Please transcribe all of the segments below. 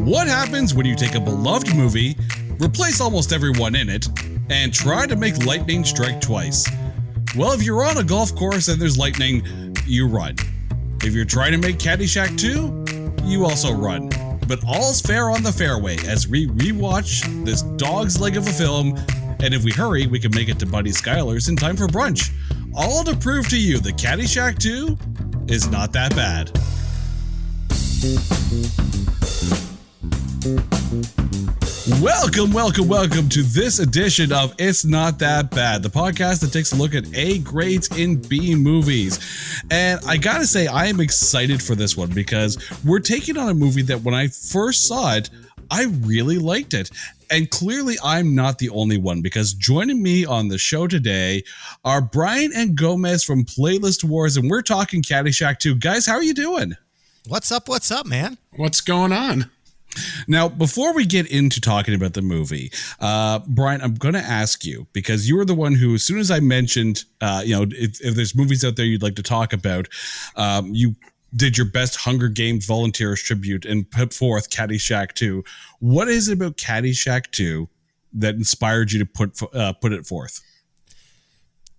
What happens when you take a beloved movie, replace almost everyone in it, and try to make lightning strike twice? Well, if you're on a golf course and there's lightning, you run. If you're trying to make Caddyshack 2, you also run. But all's fair on the fairway as we rewatch this dog's leg of a film, and if we hurry, we can make it to Buddy Schuyler's in time for brunch. All to prove to you that Caddyshack 2 is not that bad. Welcome to this edition of It's Not That Bad, the podcast that takes a look at A grades in B movies. And I gotta say, I am excited for this one because we're taking on a movie that when I first saw it, I really liked it. And clearly I'm not the only one, because joining me on the show today are Brian and Gomez from Playlist Wars, and we're talking Caddyshack 2. Guys, how are you doing? What's up, man? What's going on? Now, before we get into talking about the movie, Brian, I'm going to ask you, because you were the one who, as soon as I mentioned, if there's movies out there you'd like to talk about, you did your best Hunger Games volunteers tribute and put forth Caddyshack 2. What is it about Caddyshack 2 that inspired you to put it forth?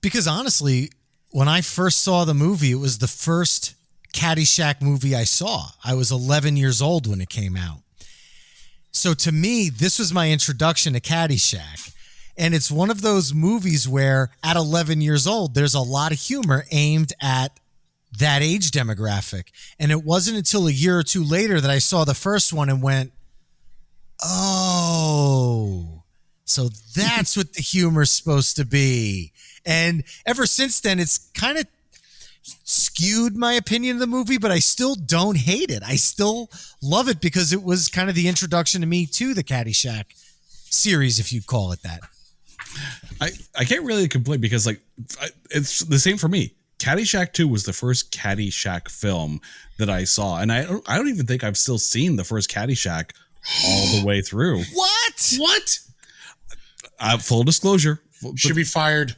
Because honestly, when I first saw the movie, it was the first Caddyshack movie I saw. I was 11 years old when it came out. So to me, this was my introduction to Caddyshack. And it's one of those movies where at 11 years old, there's a lot of humor aimed at that age demographic. And it wasn't until a year or two later that I saw the first one and went, oh, so that's what the humor's supposed to be. And ever since then, it's kind of skewed my opinion of the movie, but I still don't hate it. I still love it because it was kind of the introduction to me to the Caddyshack series, if you'd call it that. I can't really complain because it's the same for me. Caddyshack 2 was the first Caddyshack film that I saw, and I don't even think I've still seen the first Caddyshack all the way through. What? Full disclosure. Should be fired.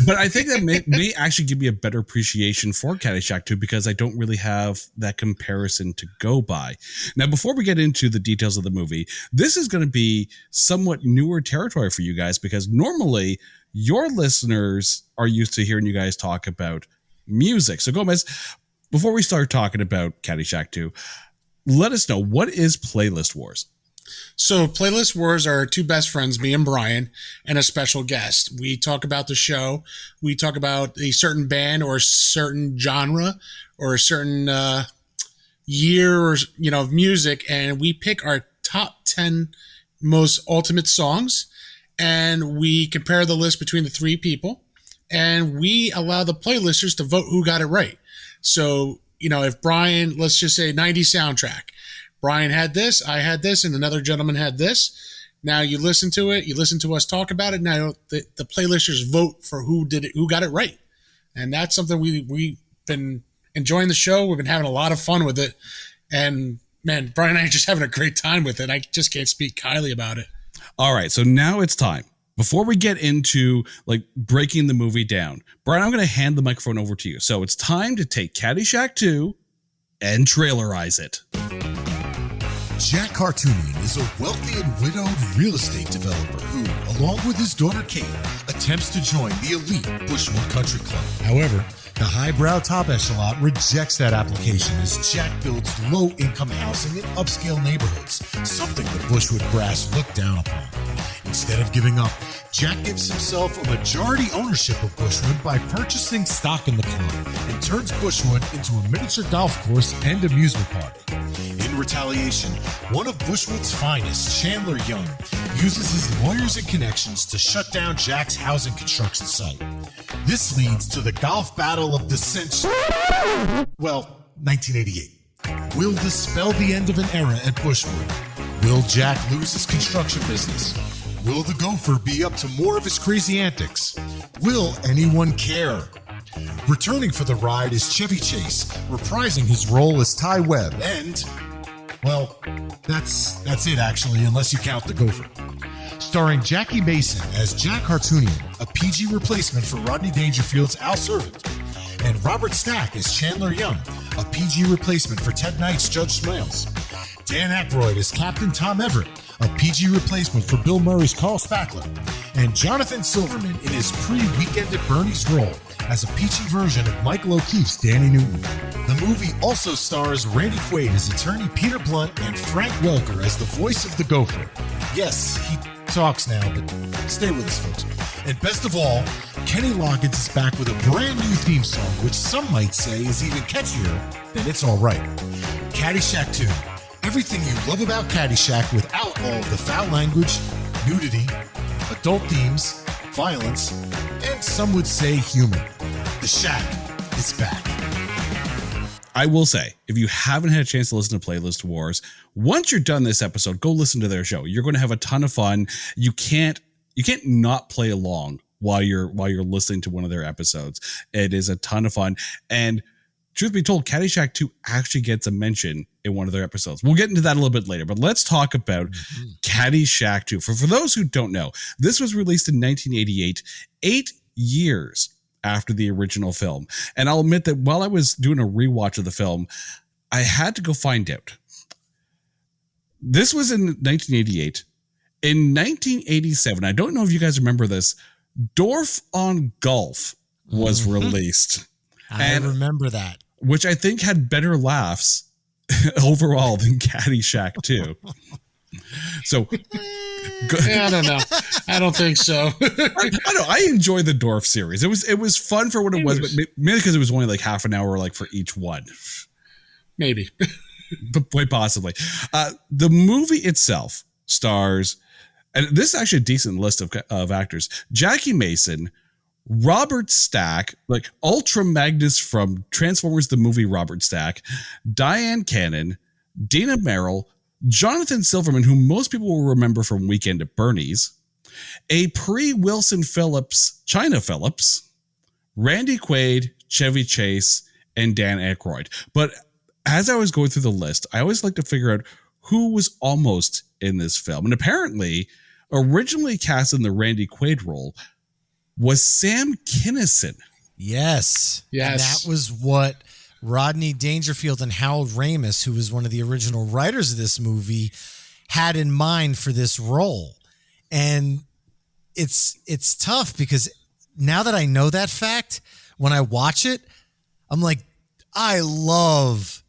But I think that may actually give me a better appreciation for Caddyshack 2 because I don't really have that comparison to go by. Now, before we get into the details of the movie, this is going to be somewhat newer territory for you guys because normally your listeners are used to hearing you guys talk about music. So Gomez, before we start talking about Caddyshack 2, let us know, what is Playlist Wars? So Playlist Wars are two best friends, me and Brian, and a special guest. We talk about the show. We talk about a certain band or a certain genre or a certain year of music, and we pick our top 10 most ultimate songs, and we compare the list between the three people, and we allow the playlisters to vote who got it right. So, if Brian, let's just say 90s soundtrack, Brian had this, I had this, and another gentleman had this. Now you listen to it, you listen to us talk about it. Now the playlisters vote for who got it right. And that's something we've been enjoying the show. We've been having a lot of fun with it. And man, Brian and I are just having a great time with it. I just can't speak highly about it. All right, so now it's time. Before we get into breaking the movie down, Brian, I'm going to hand the microphone over to you. So it's time to take Caddyshack 2 and trailerize it. Jack Cartoonian is a wealthy and widowed real estate developer who, along with his daughter Kate, attempts to join the elite Bushwood Country Club. However, the highbrow top echelon rejects that application as Jack builds low-income housing in upscale neighborhoods, something the Bushwood brass look down upon. Instead of giving up, Jack gives himself a majority ownership of Bushwood by purchasing stock in the club and turns Bushwood into a miniature golf course and amusement park. In retaliation, one of Bushwood's finest, Chandler Young, uses his lawyers and connections to shut down Jack's housing construction site. This leads to the golf battle of the century. 1988. Will this spell the end of an era at Bushwood? Will Jack lose his construction business? Will the gopher be up to more of his crazy antics? Will anyone care? Returning for the ride is Chevy Chase, reprising his role as Ty Webb, and, that's it actually, unless you count the gopher. Starring Jackie Mason as Jack Cartoonian, a PG replacement for Rodney Dangerfield's Al Servant, and Robert Stack as Chandler Young, a PG replacement for Ted Knight's Judge Smails. Dan Aykroyd as Captain Tom Everett, a PG replacement for Bill Murray's Carl Spackler, and Jonathan Silverman in his pre-Weekend at Bernie's role as a PG version of Michael O'Keefe's Danny Newton. The movie also stars Randy Quaid as attorney Peter Blunt and Frank Welker as the voice of the Gopher. Yes, he talks now, but stay with us, folks. And best of all, Kenny Loggins is back with a brand new theme song, which some might say is even catchier than It's All Right. Caddyshack 2. Everything you love about Caddyshack without all of the foul language, nudity, adult themes, violence, and some would say humor. The Shack is back. I will say, if you haven't had a chance to listen to Playlist Wars, once you're done this episode, go listen to their show. You're going to have a ton of fun. You can't not play along while you're listening to one of their episodes. It is a ton of fun. And truth be told, Caddyshack 2 actually gets a mention in one of their episodes. We'll get into that a little bit later, but let's talk about Caddyshack 2. For those who don't know, this was released in 1988, 8 years after the original film. And I'll admit that while I was doing a rewatch of the film, I had to go find out. This was in 1988. In 1987, I don't know if you guys remember this, Dorf on Golf was released. I remember that. Which I think had better laughs overall than Caddyshack 2. So, I don't know. I don't think so. I know. I enjoy the Dorf series. It was fun for what it was, but maybe because it was only like half an hour, like for each one. Maybe, but quite possibly. The movie itself stars, and this is actually a decent list of actors: Jackie Mason, Robert Stack, like Ultra Magnus from Transformers the movie, Robert Stack, Diane Cannon, Dina Merrill, Jonathan Silverman, who most people will remember from Weekend at Bernie's, a pre-Wilson Phillips, China Phillips, Randy Quaid, Chevy Chase, and Dan Aykroyd. But as I was going through the list, I always like to figure out who was almost in this film. And apparently, originally cast in the Randy Quaid role was Sam Kinison. Yes. And that was what Rodney Dangerfield and Harold Ramis, who was one of the original writers of this movie, had in mind for this role. And it's tough because now that I know that fact, when I watch it, I'm like, I love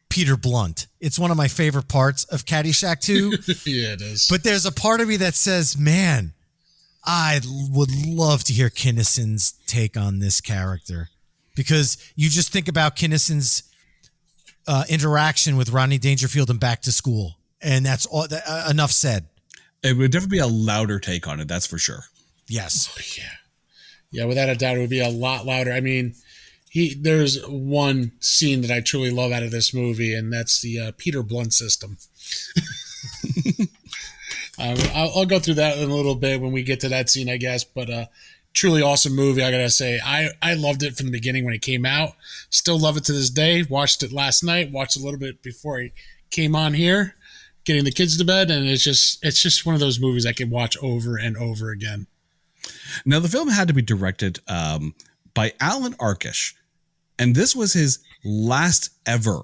Peter Blunt. It's one of my favorite parts of Caddyshack 2. Yeah, it is. But there's a part of me that says, man, I would love to hear Kinnison's take on this character, because you just think about Kinnison's interaction with Rodney Dangerfield in Back to School, and that's all. Enough said. It would definitely be a louder take on it, that's for sure. Yes. Yeah, without a doubt, it would be a lot louder. I mean, there's one scene that I truly love out of this movie, and that's the Peter Blunt system. I'll go through that in a little bit when we get to that scene, I guess. But truly awesome movie, I gotta say. I loved it from the beginning when it came out. Still love it to this day. Watched it last night. Watched a little bit before I came on here, getting the kids to bed, and it's just one of those movies I can watch over and over again. Now, the film had to be directed by Alan Arkish, and this was his last ever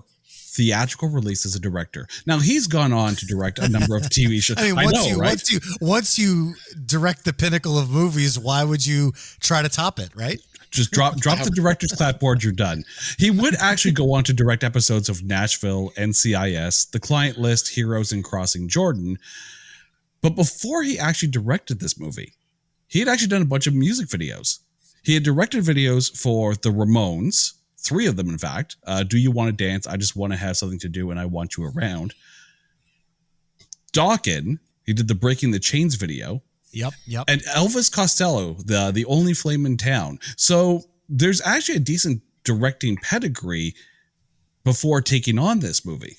theatrical release as a director. Now, he's gone on to direct a number of TV shows. I mean, once you direct the pinnacle of movies, why would you try to top it, right? Just drop the director's clapboard, you're done. He would actually go on to direct episodes of Nashville, NCIS, The Client List, Heroes, and Crossing Jordan. But before he actually directed this movie, he had actually done a bunch of music videos. He had directed videos for the Ramones, 3 of them, in fact. Do You Want to Dance? I Just Want to Have Something to Do and I Want You Around. Dawkins, he did the Breaking the Chains video. Yep. And Elvis Costello, the Only Flame in Town. So there's actually a decent directing pedigree before taking on this movie.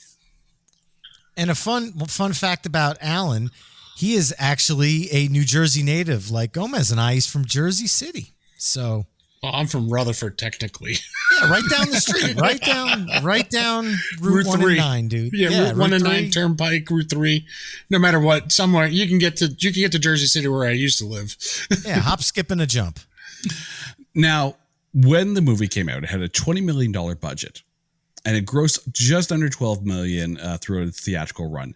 And a fun fact about Alan, he is actually a New Jersey native, like Gomez and I. He's from Jersey City. So, well, I'm from Rutherford, technically. Yeah, right down the street, right down Route 1 and 9, dude. Yeah, Route 1 and 9, Turnpike, Route 3. No matter what, somewhere you can get to Jersey City, where I used to live. Yeah, hop, skip, and a jump. Now, when the movie came out, it had a $20 million budget. and it grossed just under 12 million through a theatrical run.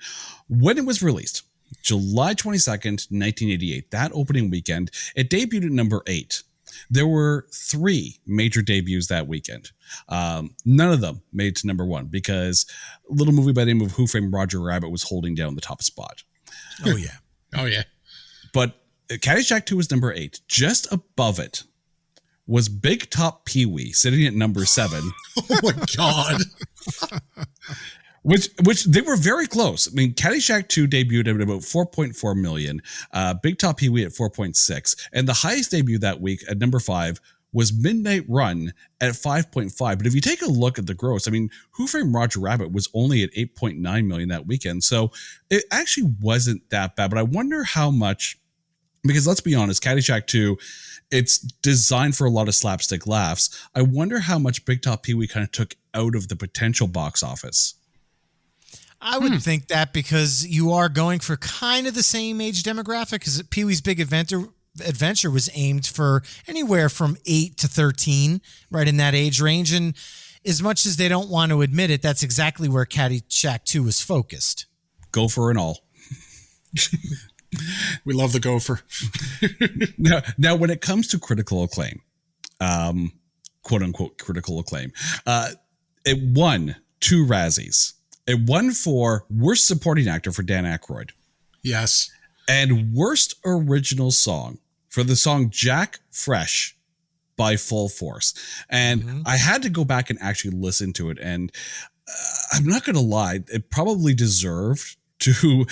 When it was released, July 22nd, 1988, that opening weekend, it debuted at number 8. There were 3 major debuts that weekend. None of them made it to number 1 because a little movie by the name of Who Framed Roger Rabbit was holding down the top spot. Oh, yeah. Oh, yeah. But Caddyshack 2 was number 8. Just above it was Big Top Pee-wee sitting at number 7. Oh, my God. Which they were very close. I mean, Caddyshack 2 debuted at about 4.4 million, Big Top Pee-wee at 4.6, and the highest debut that week at number 5 was Midnight Run at 5.5. But if you take a look at the gross, I mean, Who Framed Roger Rabbit was only at 8.9 million that weekend, so it actually wasn't that bad. But I wonder how much, because let's be honest, Caddyshack 2, it's designed for a lot of slapstick laughs. I wonder how much Big Top Pee-wee kind of took out of the potential box office. I would think that because you are going for kind of the same age demographic, because Pee-wee's Big Adventure was aimed for anywhere from 8 to 13, right in that age range. And as much as they don't want to admit it, that's exactly where Caddyshack 2 was focused. Gopher and all. We love the gopher. Now, when it comes to critical acclaim, quote unquote critical acclaim, it won 2 Razzies. It won for Worst Supporting Actor for Dan Aykroyd. Yes. And Worst Original Song for the song Jack Fresh by Full Force. And I had to go back and actually listen to it. And I'm not going to lie, it probably deserved to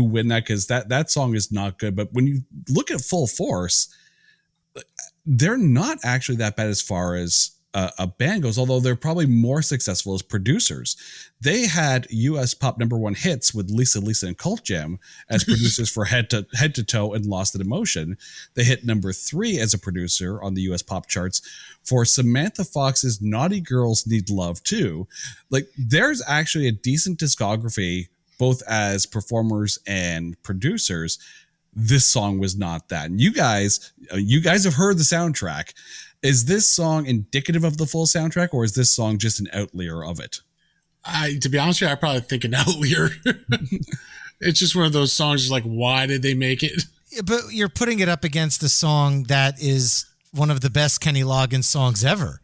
win that, because that song is not good. But when you look at Full Force, they're not actually that bad as far as a band goes, although they're probably more successful as producers. They had US pop number 1 hits with Lisa and Cult Jam as producers for Head to Toe and Lost in Emotion. They hit number 3 as a producer on the US pop charts for Samantha Fox's Naughty Girls Need Love Too. Like, there's actually a decent discography, both as performers and producers. This song was not that. And you guys have heard the soundtrack. Is this song indicative of the full soundtrack, or is this song just an outlier of it? To be honest with you, I probably think an outlier. It's just one of those songs, like, why did they make it? But you're putting it up against a song that is one of the best Kenny Loggins songs ever.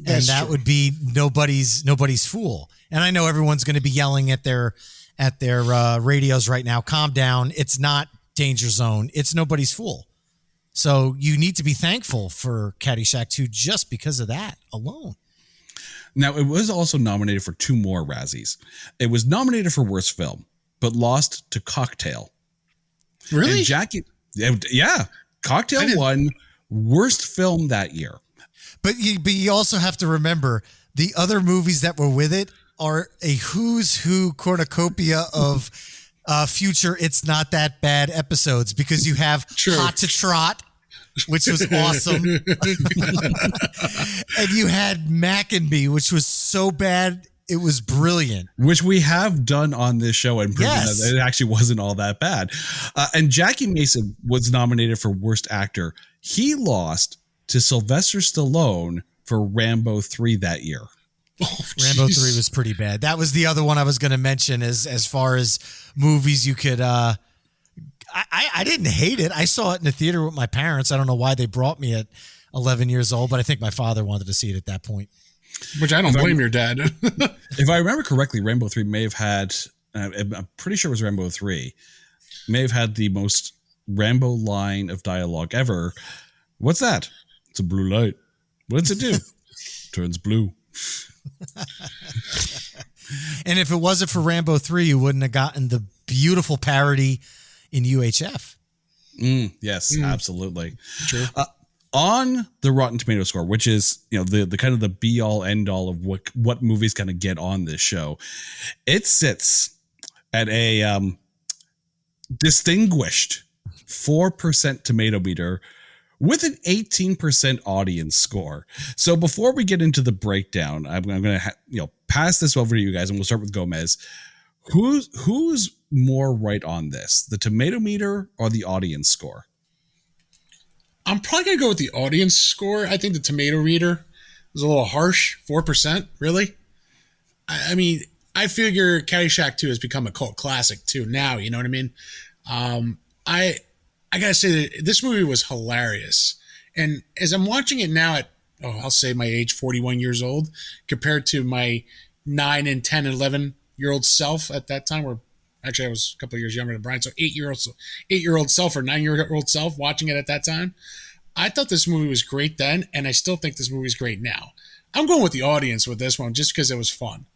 That's and that true. would be Nobody's Fool. And I know everyone's going to be yelling at their radios right now. Calm down. It's not Danger Zone. It's Nobody's Fool. So you need to be thankful for Caddyshack 2 just because of that alone. Now, it was also nominated for 2 more Razzies. It was nominated for Worst Film, but lost to Cocktail. Really? And Jackie, yeah, Cocktail won Worst Film that year. But you also have to remember the other movies that were with it are a who's who cornucopia of future It's Not That Bad episodes, because you have Hot to Trot, which was awesome. And you had Mac and Me, which was so bad it was brilliant. Which we have done on this show and proven that it actually wasn't all that bad. And Jackie Mason was nominated for Worst Actor. He lost to Sylvester Stallone for Rambo 3 that year. Oh, Rambo 3 geez. was pretty bad. That was the other one I was going to mention as far as movies you could I didn't hate it. I saw it in the theater with my parents. I don't know why they brought me at 11 years old, but I think my father wanted to see it at that point. Which I don't blame your dad. If I remember correctly, Rambo 3 may have had, I'm pretty sure it was Rambo 3, may have had the most Rambo line of dialogue ever. What's that? It's a blue light. What does it do? Turns blue. And if it wasn't for Rambo 3, you wouldn't have gotten the beautiful parody in UHF. Yes, absolutely. True. On the Rotten Tomato score, which is, the kind of the be all end all of what movies kind of get on this show, it sits at a distinguished 4% tomato meter with an 18% audience score. So before we get into the breakdown, I'm going to pass this over to you guys, and we'll start with Gomez. Who's more right on this, the tomato meter or the audience score? I'm probably going to go with the audience score. I think the tomato reader was a little harsh. 4%, really? I mean, I figure Caddyshack 2 has become a cult classic too now, you know what I mean? I I gotta say that this movie was hilarious. And as I'm watching it now at, I'll say my age, 41 years old, compared to my 9 and 10 and 11-year-old self at that time, or actually I was a couple of years younger than Brian, so 8-year-old self or 9-year-old self watching it at that time, I thought this movie was great then, and I still think this movie is great now. I'm going with the audience with this one just because it was fun.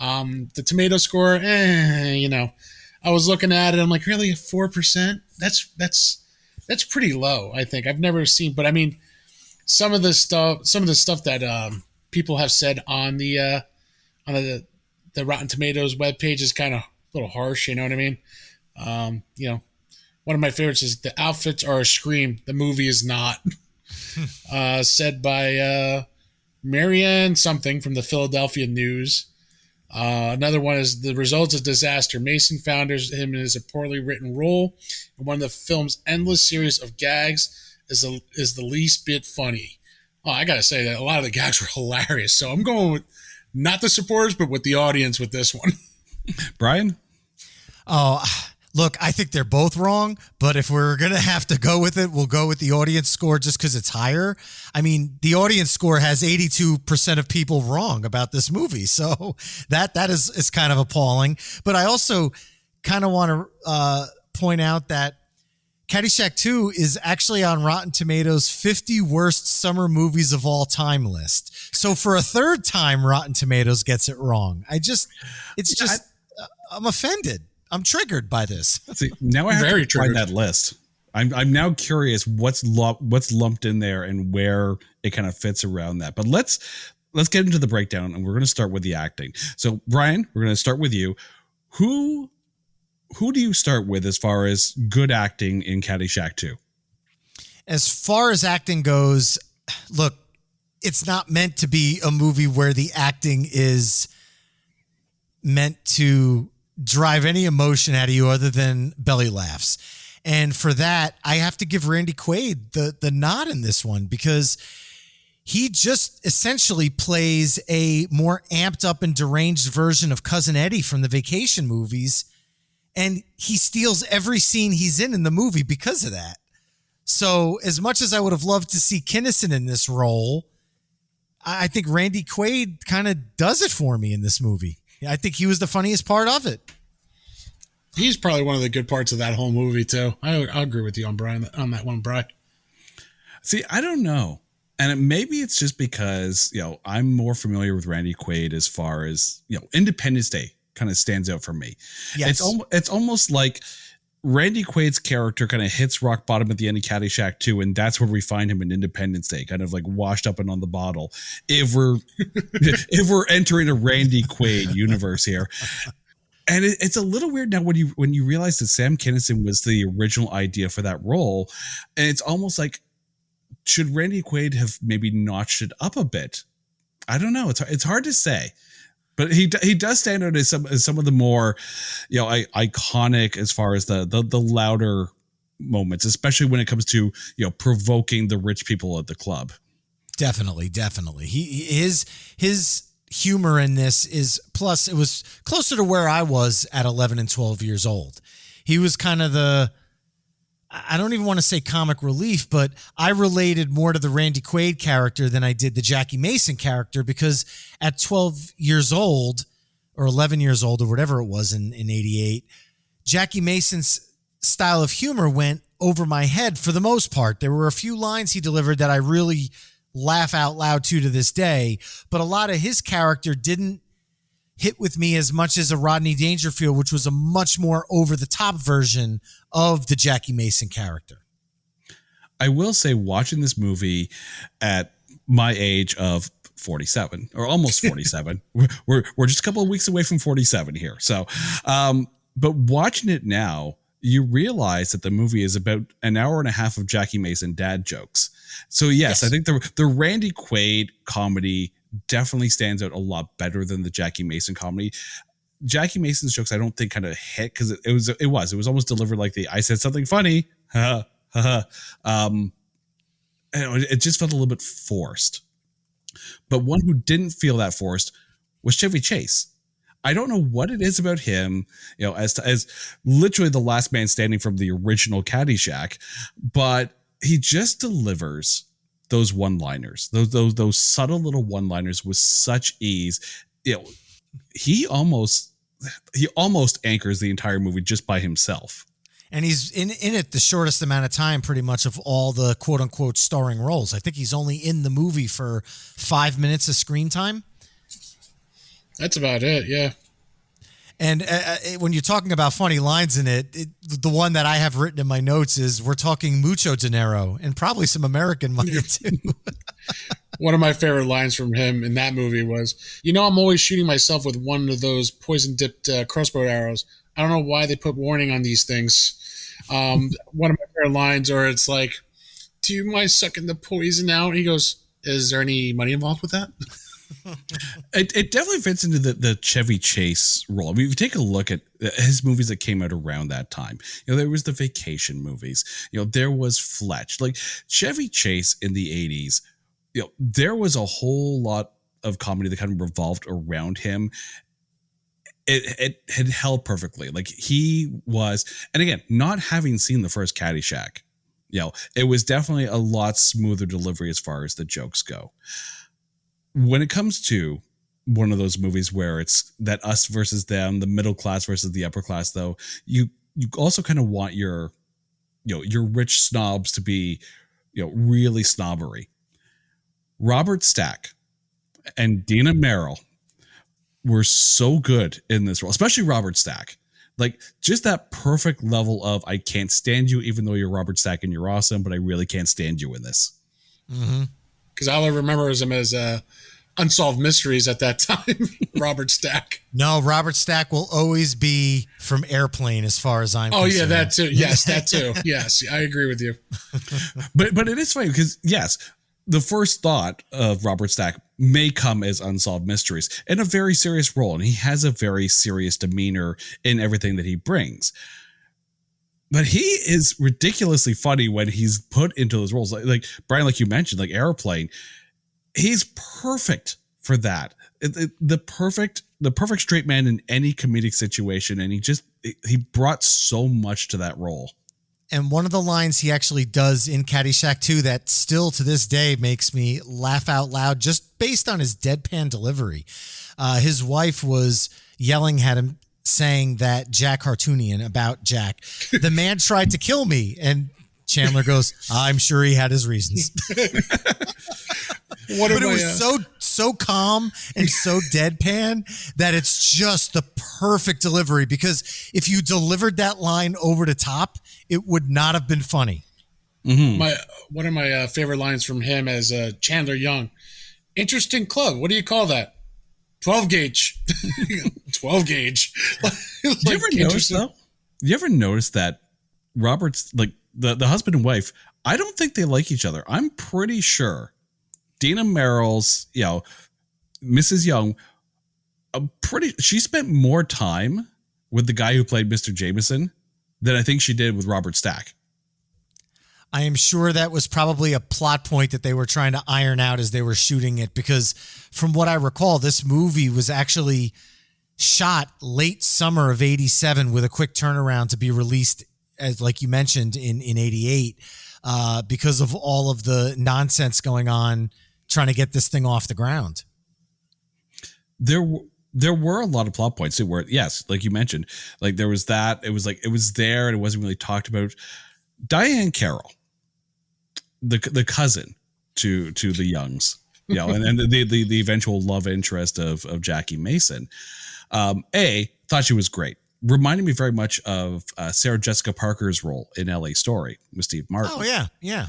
The tomato score, I was looking at it. I'm like, really, 4%? That's pretty low. I think I've never seen, but I mean, some of the stuff that people have said on the Rotten Tomatoes webpage is kind of a little harsh. You know what I mean? One of my favorites is the outfits are a scream. The movie is not. Said by Marianne something from the Philadelphia News. Another one is the results of disaster. Mason found him in a poorly written role, and one of the film's endless series of gags is the least bit funny. Oh, I gotta say that a lot of the gags were hilarious. So I'm going with not the supporters, but with the audience with this one. Brian? Oh, look, I think they're both wrong, but if we're going to have to go with it, we'll go with the audience score just because it's higher. I mean, the audience score has 82% of people wrong about this movie. So that is kind of appalling. But I also kind of want to point out that Caddyshack 2 is actually on Rotten Tomatoes' 50 worst summer movies of all time list. So for a third time, Rotten Tomatoes gets it wrong. I'm offended. I'm triggered by this. See, now I have Very to find triggered. that list. I'm now curious what's lumped in there and where it kind of fits around that. But let's get into the breakdown, and we're going to start with the acting. So, Brian, we're going to start with you. Who do you start with as far as good acting in Caddyshack 2? As far as acting goes, look, it's not meant to be a movie where the acting is meant to drive any emotion out of you other than belly laughs. And for that, I have to give Randy Quaid the nod in this one, because he just essentially plays a more amped up and deranged version of Cousin Eddie from the Vacation movies. And he steals every scene he's in the movie because of that. So as much as I would have loved to see Kinison in this role, I think Randy Quaid kind of does it for me in this movie. I think he was the funniest part of it. He's probably one of the good parts of that whole movie too. I agree with you on that one, Brian. See, I don't know. And maybe it's just because, I'm more familiar with Randy Quaid as far as, Independence Day kind of stands out for me. Yes. It's almost like Randy Quaid's character kind of hits rock bottom at the end of Caddyshack 2, and that's where we find him in Independence Day, kind of like washed up and on the bottle. If we're entering a Randy Quaid universe here. And it's a little weird now when you realize that Sam Kinison was the original idea for that role, and it's almost like, should Randy Quaid have maybe notched it up a bit? I don't know. It's hard to say, but he does stand out as some of the more, iconic as far as the louder moments, especially when it comes to provoking the rich people at the club. Definitely. His humor in this is, plus it was closer to where I was at 11 and 12 years old. He was kind of I don't even want to say comic relief, but I related more to the Randy Quaid character than I did the Jackie Mason character, because at 12 years old or 11 years old or whatever it was in 88, Jackie Mason's style of humor went over my head for the most part. There were a few lines he delivered that I really laugh out loud to this day, but a lot of his character didn't hit with me as much as a Rodney Dangerfield, which was a much more over the top version of the Jackie Mason character. I will say, watching this movie at my age of 47 or almost 47, we're just a couple of weeks away from 47 here. So, but watching it now, you realize that the movie is about an hour and a half of Jackie Mason dad jokes. So yes. I think the Randy Quaid comedy definitely stands out a lot better than the Jackie Mason comedy. Jackie Mason's jokes, I don't think kind of hit, because it was almost delivered like I said something funny. It just felt a little bit forced. But one who didn't feel that forced was Chevy Chase. I don't know what it is about him, as literally the last man standing from the original Caddyshack, but he just delivers those one-liners, those subtle little one-liners with such ease. He almost anchors the entire movie just by himself. And he's in it the shortest amount of time, pretty much, of all the quote unquote starring roles. I think he's only in the movie for 5 minutes of screen time. That's about it. Yeah. And when you're talking about funny lines in it, the one that I have written in my notes is, we're talking mucho dinero and probably some American money too. One of my favorite lines from him in that movie was, I'm always shooting myself with one of those poison-dipped crossbow arrows. I don't know why they put warning on these things. One of my favorite lines, or it's like, do you mind sucking the poison out? And he goes, is there any money involved with that? It definitely fits into the Chevy Chase role. I mean, if you take a look at his movies that came out around that time, there was the vacation movies, there was Fletch. Like Chevy Chase in the 80s, there was a whole lot of comedy that kind of revolved around him. It had held perfectly. Like he was, and again, not having seen the first Caddyshack, it was definitely a lot smoother delivery as far as the jokes go. When it comes to one of those movies where it's that us versus them, the middle class versus the upper class, though, you also kind of want your rich snobs to be, really snobbery. Robert Stack and Dina Merrill were so good in this role, especially Robert Stack. Like just that perfect level of, I can't stand you, even though you're Robert Stack and you're awesome, but I really can't stand you in this. Mm-hmm. Because all I remember is him as Unsolved Mysteries at that time. Robert Stack. No, Robert Stack will always be from Airplane as far as I'm concerned. Yeah, that too. Yes, that too. Yes, I agree with you. But it is funny because, yes, the first thought of Robert Stack may come as Unsolved Mysteries in a very serious role, and he has a very serious demeanor in everything that he brings. But he is ridiculously funny when he's put into those roles. Like Brian, like you mentioned, like Airplane, he's perfect for that. The perfect straight man in any comedic situation, and he brought so much to that role. And one of the lines he actually does in Caddyshack 2 that still to this day makes me laugh out loud, just based on his deadpan delivery. His wife was yelling at him, saying that Jack Hartoonian about Jack, the man tried to kill me. And Chandler goes, I'm sure he had his reasons. But it was so calm and so deadpan that it's just the perfect delivery, because if you delivered that line over the top, it would not have been funny. Mm-hmm. One of my favorite lines from him as Chandler Young. Interesting club. What do you call that? 12 gauge. 12 gauge. You ever notice that Robert's, like the husband and wife, I don't think they like each other. I'm pretty sure Dina Merrill's, Mrs. Young, she spent more time with the guy who played Mr. Jameson than I think she did with Robert Stack. I am sure that was probably a plot point that they were trying to iron out as they were shooting it, because from what I recall, this movie was actually shot late summer of 87 with a quick turnaround to be released, as like you mentioned, in 88, because of all of the nonsense going on trying to get this thing off the ground. There were a lot of plot points that were, yes, like you mentioned, like there was that, it was there and it wasn't really talked about. Diane Carroll, the cousin to the Youngs, and the eventual love interest of Jackie Mason, thought she was great. Reminded me very much of Sarah Jessica Parker's role in L.A. Story with Steve Martin. Oh yeah.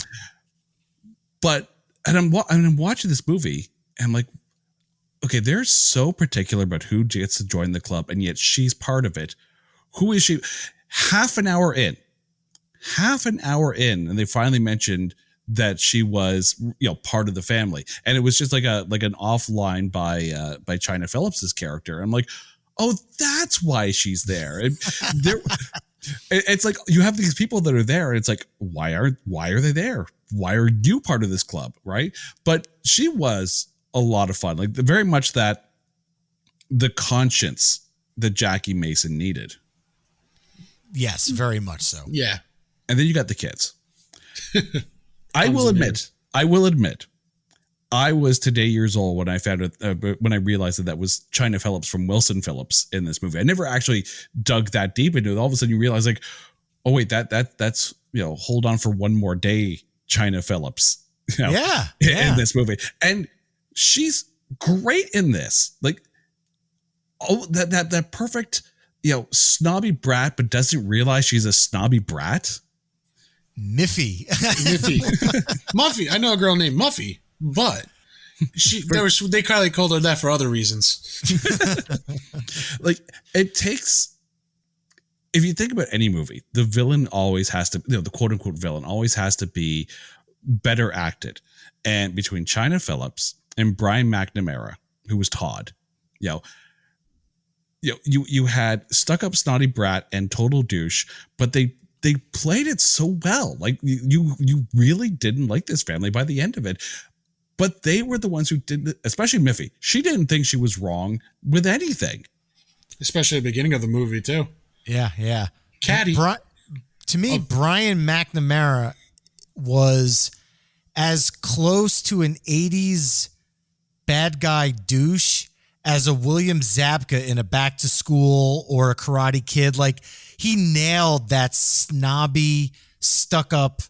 But I'm watching this movie and I'm like, okay, they're so particular about who gets to join the club, and yet she's part of it. Who is she? Half an hour in, and they finally mentioned that she was, part of the family, and it was just like an offline by China Phillips's character. I'm like, oh, that's why she's there. And it's like you have these people that are there, and it's like, why are they there? Why are you part of this club, right? But she was a lot of fun, like very much that the conscience that Jackie Mason needed. Yes, very much so. Yeah. And then you got the kids. I will admit, I was today years old when I found it, when I realized that was China Phillips from Wilson Phillips in this movie. I never actually dug that deep into it. All of a sudden you realize like, oh wait, that's, Hold On for One More Day, China Phillips. In this movie. And she's great in this. Like, oh, that perfect, snobby brat, but doesn't realize she's a snobby brat. Miffy. Muffy. I know a girl named Muffy, but they probably called her that for other reasons. Like, it takes, if you think about any movie, the villain always has to, the quote unquote villain always has to be better acted. And between China Phillips and Brian McNamara, who was Todd, you had stuck up snotty brat and total douche, but they played it so well. Like you really didn't like this family by the end of it, but they were the ones who did, especially Miffy. She didn't think she was wrong with anything, especially at the beginning of the movie too. Yeah. Caddy. To me, Brian McNamara was as close to an 80s bad guy douche as a William Zabka in a Back to School or a Karate Kid. Like, he nailed that snobby, stuck up.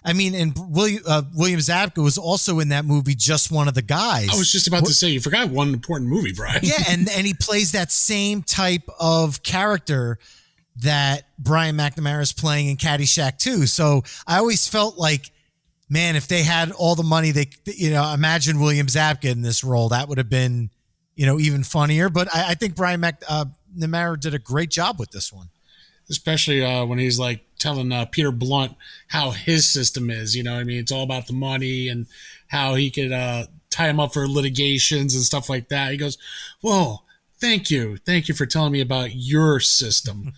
I mean, and William Zabka was also in that movie, Just One of the Guys. I was just about to say, you forgot one important movie, Brian. Yeah, and he plays that same type of character that Brian McNamara is playing in Caddyshack too. So I always felt like, man, if they had all the money, they, imagine William Zabka in this role. That would have been, even funnier. But I think Brian McNamara did a great job with this one. Especially when he's like telling Peter Blunt how his system is, it's all about the money and how he could tie him up for litigations and stuff like that. He goes, whoa, thank you for telling me about your system.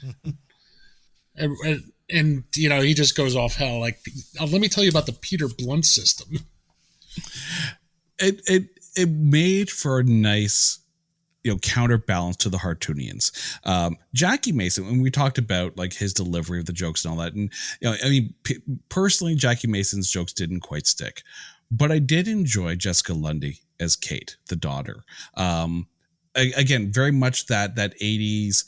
and he just goes off hell. Like, let me tell you about the Peter Blunt system. It made for a nice, counterbalance to the Hartoonians. Jackie Mason, when we talked about like his delivery of the jokes and all that, and personally, Jackie Mason's jokes didn't quite stick, but I did enjoy Jessica Lundy as Kate, the daughter. Again, very much that 80s,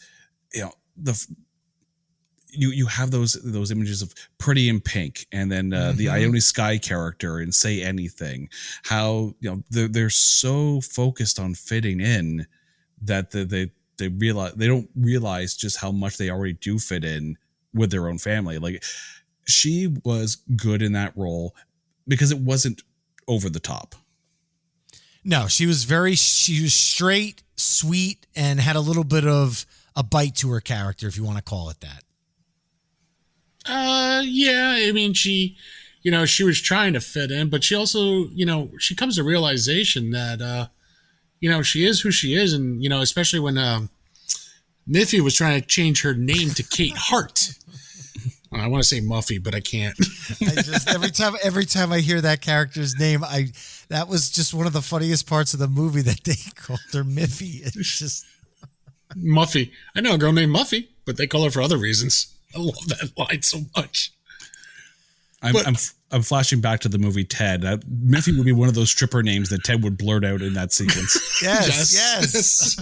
you have those images of Pretty in Pink, and then the Ione Skye character in Say Anything. How they're so focused on fitting in that they don't realize just how much they already do fit in with their own family. Like, she was good in that role because it wasn't over the top. No, she was straight, sweet, and had a little bit of a bite to her character, if you want to call it that. Yeah, I mean, she was trying to fit in, but she also, she comes to realization that, she is who she is. And, especially when, Miffy was trying to change her name to Kate Hart. I want to say Muffy, but I can't. I just, every time I hear that character's name, that was just one of the funniest parts of the movie, that they called her Miffy. It's just Muffy. I know a girl named Muffy, but they call her for other reasons. I love that line so much. I'm flashing back to the movie Ted. Miffy would be one of those stripper names that Ted would blurt out in that sequence. Yes.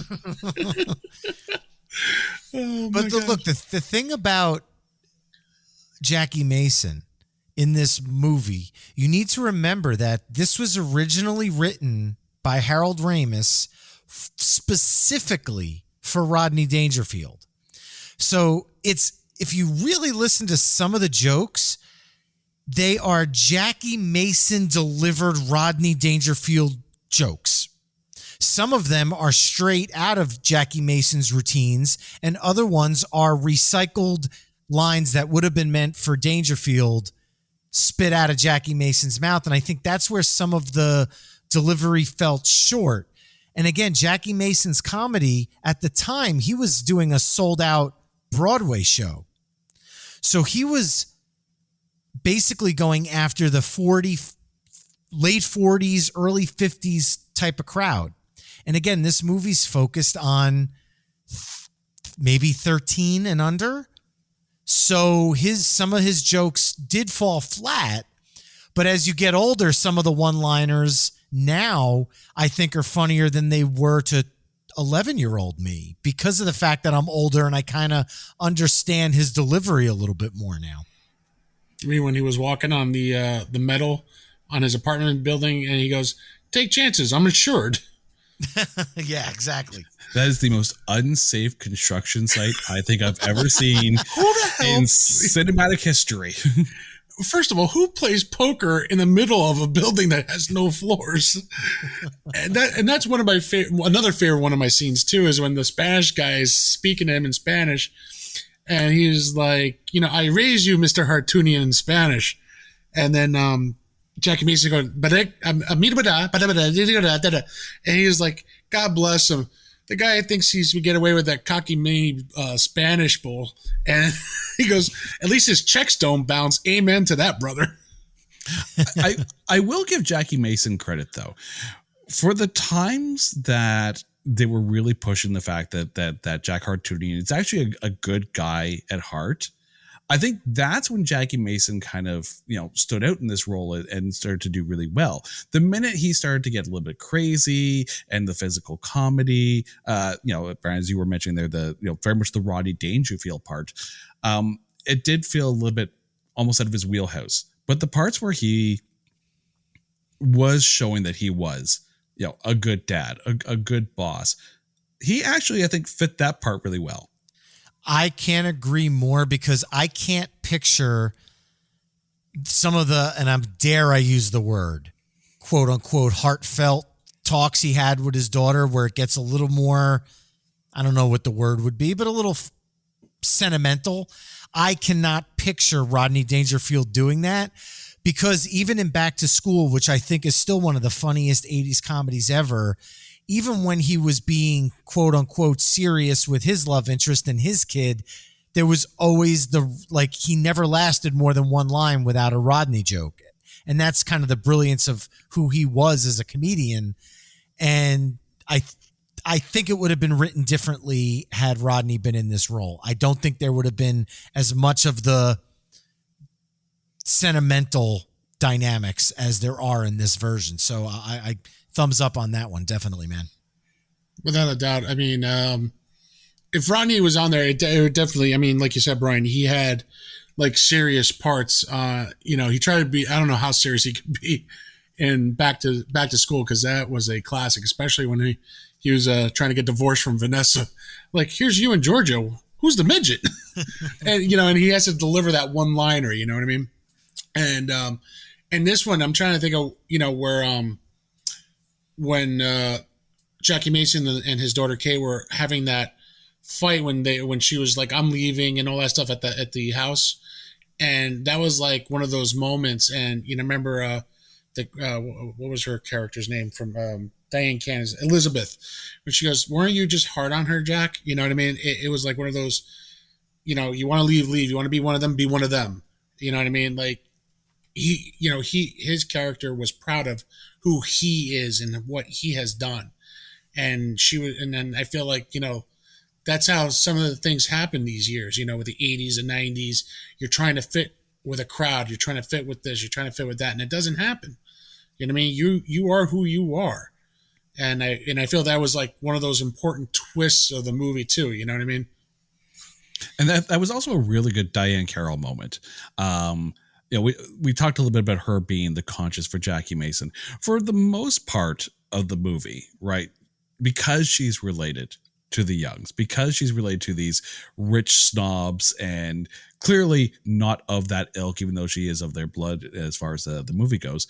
But look, the thing about Jackie Mason in this movie, you need to remember that this was originally written by Harold Ramis specifically for Rodney Dangerfield. So if you really listen to some of the jokes, they are Jackie Mason delivered Rodney Dangerfield jokes. Some of them are straight out of Jackie Mason's routines, and other ones are recycled lines that would have been meant for Dangerfield spit out of Jackie Mason's mouth. And I think that's where some of the delivery felt short. And again, Jackie Mason's comedy at the time, he was doing a sold out Broadway show. So he was basically going after the late 40s, early 50s type of crowd. And again, this movie's focused on maybe 13 and under. So some of his jokes did fall flat. But as you get older, some of the one-liners now I think are funnier than they were to 11-year-old me because of the fact that I'm older and I kind of understand his delivery a little bit more now. I mean, when he was walking on the metal on his apartment building and he goes, "Take chances, I'm insured." Yeah, exactly. That is the most unsafe construction site I think I've ever seen in cinematic history. First of all, who plays poker in the middle of a building that has no floors? And that's one of my another favorite one of my scenes too is when the Spanish guy is speaking to him in Spanish, and he's like, "I raise you, Mr. Hartunian," in Spanish, and then Jackie Mason going, and he's like, "God bless him." The guy thinks he's going to get away with that cocky mini Spanish bull. And he goes, "At least his checks don't bounce. Amen to that, brother." I will give Jackie Mason credit, though. For the times that they were really pushing the fact that Jack Hartunian is actually a good guy at heart, I think that's when Jackie Mason kind of, stood out in this role and started to do really well. The minute he started to get a little bit crazy and the physical comedy, Brian, as you were mentioning there, very much the Rodney Dangerfield part, it did feel a little bit almost out of his wheelhouse. But the parts where he was showing that he was, a good dad, a good boss, he actually, I think, fit that part really well. I can't agree more because I can't picture some of the, and I use the word, quote unquote, heartfelt talks he had with his daughter where it gets a little more, I don't know what the word would be, but a little sentimental. I cannot picture Rodney Dangerfield doing that because even in Back to School, which I think is still one of the funniest 80s comedies ever, even when he was being quote unquote serious with his love interest and his kid, there was always he never lasted more than one line without a Rodney joke. And that's kind of the brilliance of who he was as a comedian. And I think it would have been written differently had Rodney been in this role. I don't think there would have been as much of the sentimental dynamics as there are in this version. So I thumbs up on that one. Definitely, man. Without a doubt. I mean, if Rodney was on there, it would definitely, I mean, like you said, Brian, he had serious parts. He tried to be, I don't know how serious he could be in Back to School, because that was a classic, especially when he was trying to get divorced from Vanessa. Like, here's you and Giorgio. Who's the midget? And, and he has to deliver that one liner, you know what I mean? And this one, I'm trying to think of, where, when Jackie Mason and his daughter Kay were having that fight when she was like, "I'm leaving," and all that stuff at the house, and that was like one of those moments. And remember what was her character's name from Diane Cannon's Elizabeth, when she goes, "Weren't you just hard on her, Jack?" You know what I mean? It was like one of those, you want to leave. You want to be one of them, be one of them. You know what I mean? Like his character was proud of who he is and what he has done. And then I feel like, that's how some of the things happen these years, with the 80s and 90s. You're trying to fit with a crowd. You're trying to fit with this. You're trying to fit with that. And it doesn't happen. You know what I mean? You are who you are. And I feel that was like one of those important twists of the movie too. You know what I mean? And that was also a really good Diane Carroll moment. We talked a little bit about her being the conscience for Jackie Mason for the most part of the movie, right? Because she's related to the Youngs, because she's related to these rich snobs and clearly not of that ilk, even though she is of their blood as far as the movie goes.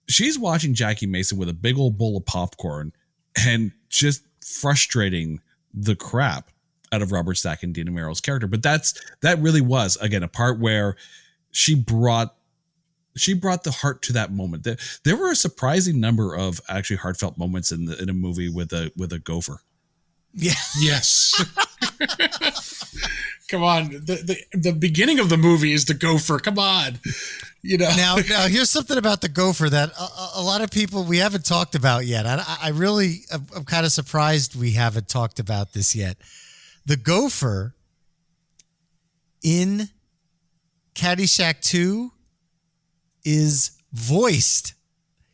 She's watching Jackie Mason with a big old bowl of popcorn and just frustrating the crap out of Robert Stack and Dina Merrill's character. But that really was, again, a part where she brought the heart to that moment. There were a surprising number of actually heartfelt moments in a movie with a gopher. Yeah. Yes. Come on. The beginning of the movie is the gopher. Come on. You know. Now here's something about the gopher that a lot of people we haven't talked about yet. I'm kind of surprised we haven't talked about this yet. The gopher in Caddyshack 2 is voiced.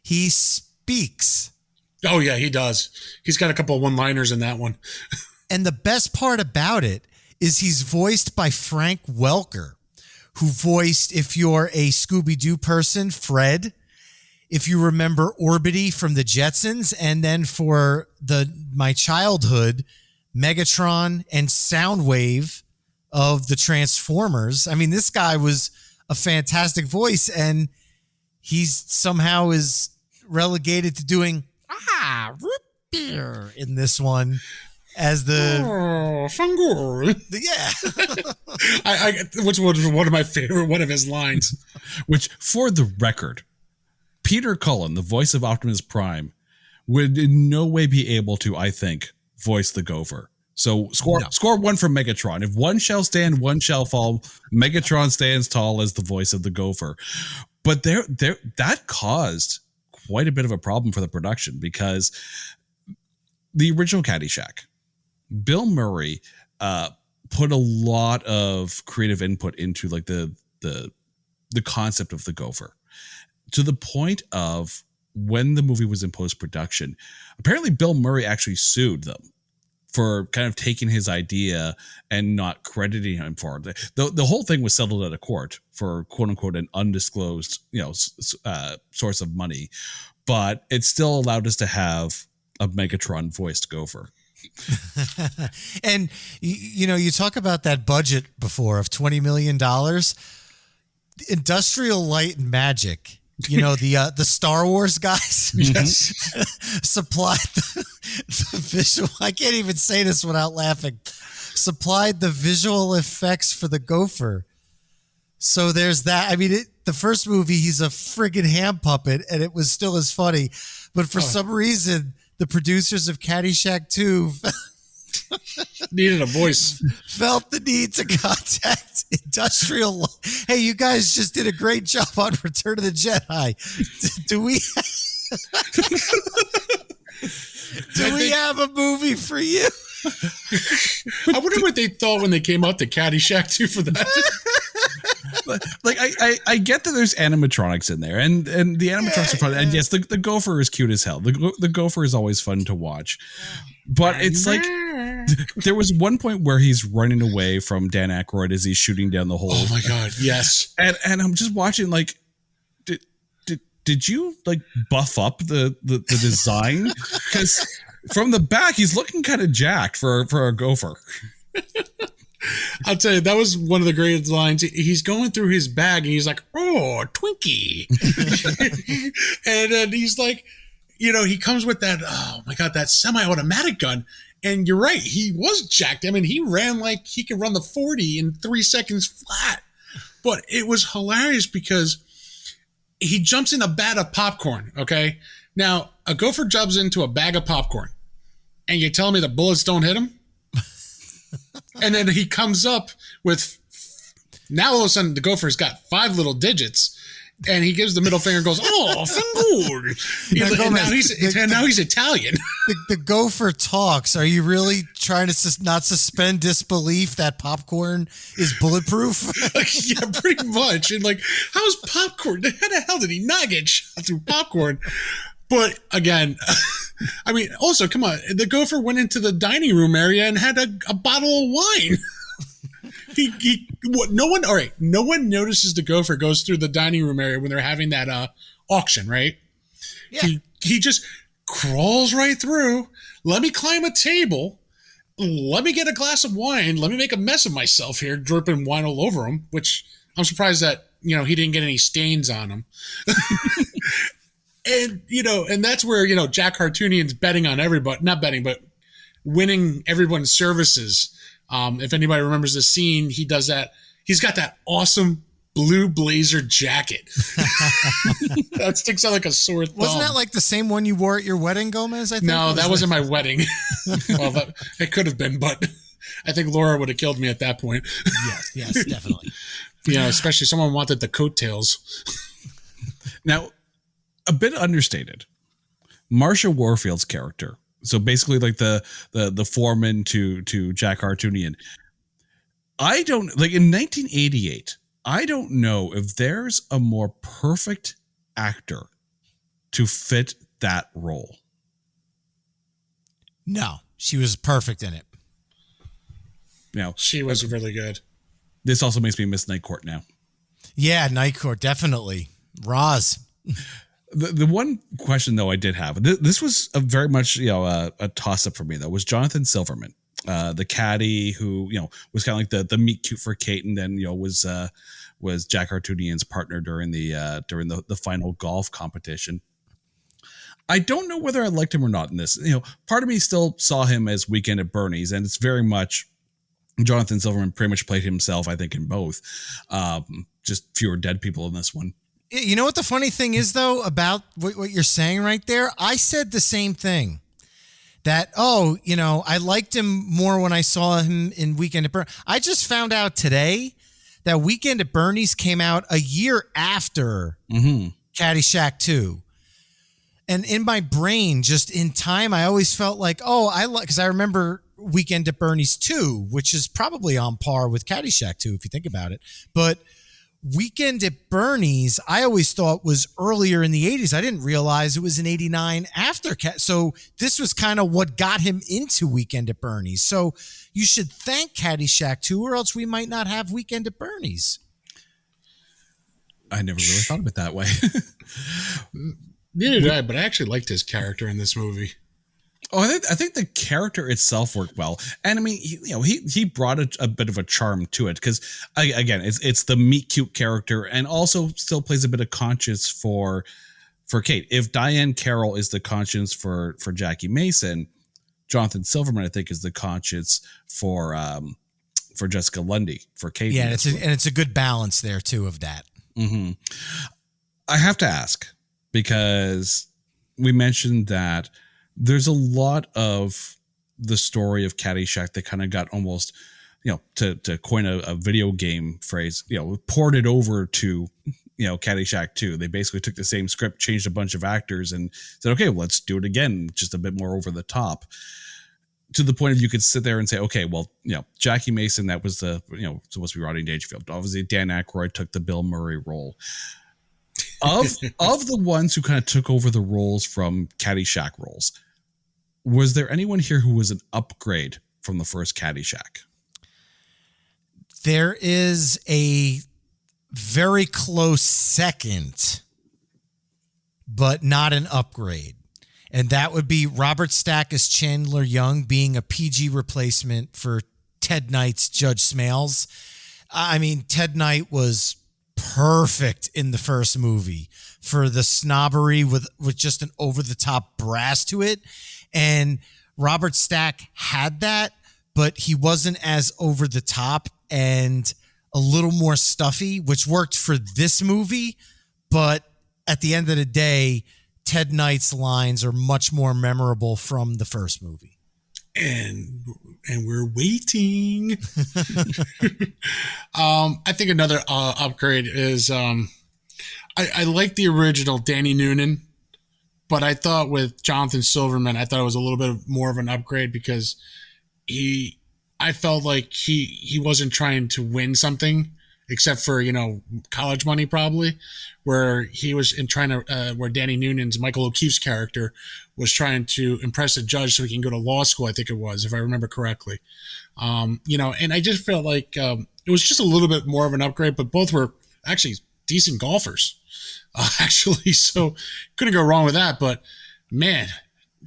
He speaks. Oh, yeah, he does. He's got a couple of one-liners in that one. And the best part about it is he's voiced by Frank Welker, who voiced, if you're a Scooby-Doo person, Fred. If you remember Orbity from the Jetsons, and then for my childhood, Megatron and Soundwave of the Transformers. I mean, this guy was a fantastic voice, and he's somehow is relegated to doing root beer in this one as the Fungur. Yeah. Which was one of my favorite one of his lines. Which, for the record, Peter Cullen, the voice of Optimus Prime, would in no way be able to, I think, voice the gopher. So score one for Megatron. If one shall stand, one shall fall. Megatron stands tall as the voice of the gopher. But that caused quite a bit of a problem for the production, because the original Caddyshack, Bill Murray put a lot of creative input into like the concept of the gopher, to the point of when the movie was in post-production, apparently Bill Murray actually sued them for kind of taking his idea and not crediting him for it. The whole thing was settled at a court for quote unquote an undisclosed, source of money, but it still allowed us to have a Megatron voiced gopher. And you talk about that budget before of $20 million. Industrial Light and Magic, the Star Wars guys, Yes, supplied the visual. I can't even say this without laughing. Supplied the visual effects for the gopher. So there's that. I mean, the first movie, he's a friggin' hand puppet, and it was still as funny. But for some reason, the producers of Caddyshack 2 needed a voice. Felt the need to contact Industrial. Hey, you guys just did a great job on Return of the Jedi. Do we have a movie for you? I wonder what they thought when they came out to Caddyshack 2 for that. Like I get that there's animatronics in there, and the animatronics are fun, and yes, the gopher is cute as hell. The gopher is always fun to watch, but it's like there was one point where he's running away from Dan Aykroyd as he's shooting down the hole. Oh my god, yes! And I'm just watching like, did you like buff up the design? Because from the back he's looking kind of jacked for a gopher. I'll tell you, that was one of the greatest lines. He's going through his bag and he's like, "Oh, Twinkie," and then he's like, he comes with that. Oh my god, that semi-automatic gun. And you're right, he was jacked. I mean, he ran like he could run the 40 in 3 seconds flat. But it was hilarious because he jumps in a bag of popcorn. Okay, now a gopher jumps into a bag of popcorn, and you're telling me the bullets don't hit him? And then he comes up with, now all of a sudden the gopher's got 5 little digits, and he gives the middle finger and goes, "Oh, Fungur." Now he's Italian. The gopher talks. Are you really trying to not suspend disbelief that popcorn is bulletproof? Yeah, pretty much. And like, how's popcorn? How the hell did he not get shot through popcorn? But again, I mean, also, come on, the gopher went into the dining room area and had a bottle of wine. No one notices the gopher goes through the dining room area when they're having that auction, right? Yeah. He just crawls right through. Let me climb a table. Let me get a glass of wine. Let me make a mess of myself here, dripping wine all over him, which I'm surprised that, he didn't get any stains on him. And, and that's where, Jack Hartoonian's betting on everybody, not betting, but winning everyone's services. If anybody remembers the scene, he does that. He's got that awesome blue blazer jacket. That sticks out like a sore thumb. Wasn't that like the same one you wore at your wedding, Gomez? I think. No, that wasn't my wedding. Well, it could have been, but I think Laura would have killed me at that point. Yes, definitely. Especially someone wanted the coattails. Now, a bit understated. Marsha Warfield's character, so basically like the foreman to Jack Hartoonian. I don't like in 1988. I don't know if there's a more perfect actor to fit that role. No, she was perfect in it. She was really good. This also makes me miss Night Court now. Yeah, Night Court, definitely. Roz. The one question though I did have, this was a very much a toss up for me though, was Jonathan Silverman, the caddy who was kind of like the meet cute for Kate, and then was Jack Hartoonian's partner during the final golf competition. I don't know whether I liked him or not in this. Part of me still saw him as Weekend at Bernie's, and it's very much Jonathan Silverman pretty much played himself, I think, in both. Just fewer dead people in this one. You know what the funny thing is, though, about what you're saying right there? I said the same thing. That, I liked him more when I saw him in Weekend at Bernie's. I just found out today that Weekend at Bernie's came out a year after Caddyshack 2. And in my brain, just in time, I always felt like, because I remember Weekend at Bernie's 2, which is probably on par with Caddyshack 2, if you think about it. But Weekend at Bernie's, I always thought was earlier in the 80s. I didn't realize it was in 89 after. So this was kind of what got him into Weekend at Bernie's. So you should thank Caddyshack 2, or else we might not have Weekend at Bernie's. I never really thought of it that way. Neither did I, but I actually liked his character in this movie. Oh, I think the character itself worked well, and I mean, he brought a bit of a charm to it because, again, it's the meet cute character, and also still plays a bit of conscience for Kate. If Diane Carroll is the conscience for Jackie Mason, Jonathan Silverman, I think, is the conscience for Jessica Lundy for Kate. Yeah, it's a good balance there too of that. Mm-hmm. I have to ask, because we mentioned that there's a lot of the story of Caddyshack that kind of got almost, to coin a video game phrase, ported over to, Caddyshack 2. They basically took the same script, changed a bunch of actors, and said, okay, well, let's do it again, just a bit more over the top. To the point of you could sit there and say, okay, well, Jackie Mason, that was supposed to be Rodney Dangerfield. Obviously, Dan Aykroyd took the Bill Murray role. Of the ones who kind of took over the roles from Caddyshack roles, was there anyone here who was an upgrade from the first Caddyshack? There is a very close second, but not an upgrade. And that would be Robert Stack as Chandler Young being a PG replacement for Ted Knight's Judge Smales. I mean, Ted Knight was perfect in the first movie for the snobbery with just an over-the-top brass to it. And Robert Stack had that, but he wasn't as over the top and a little more stuffy, which worked for this movie. But at the end of the day, Ted Knight's lines are much more memorable from the first movie. And we're waiting. I think another upgrade is I like the original Danny Noonan. But I thought with Jonathan Silverman, I thought it was a little bit more of an upgrade because I felt like he wasn't trying to win something except for, college money probably, where he was where Danny Noonan's Michael O'Keefe's character was trying to impress a judge so he can go to law school, I think it was, if I remember correctly. And I just felt like it was just a little bit more of an upgrade, but both were actually decent golfers. So couldn't go wrong with that. But man,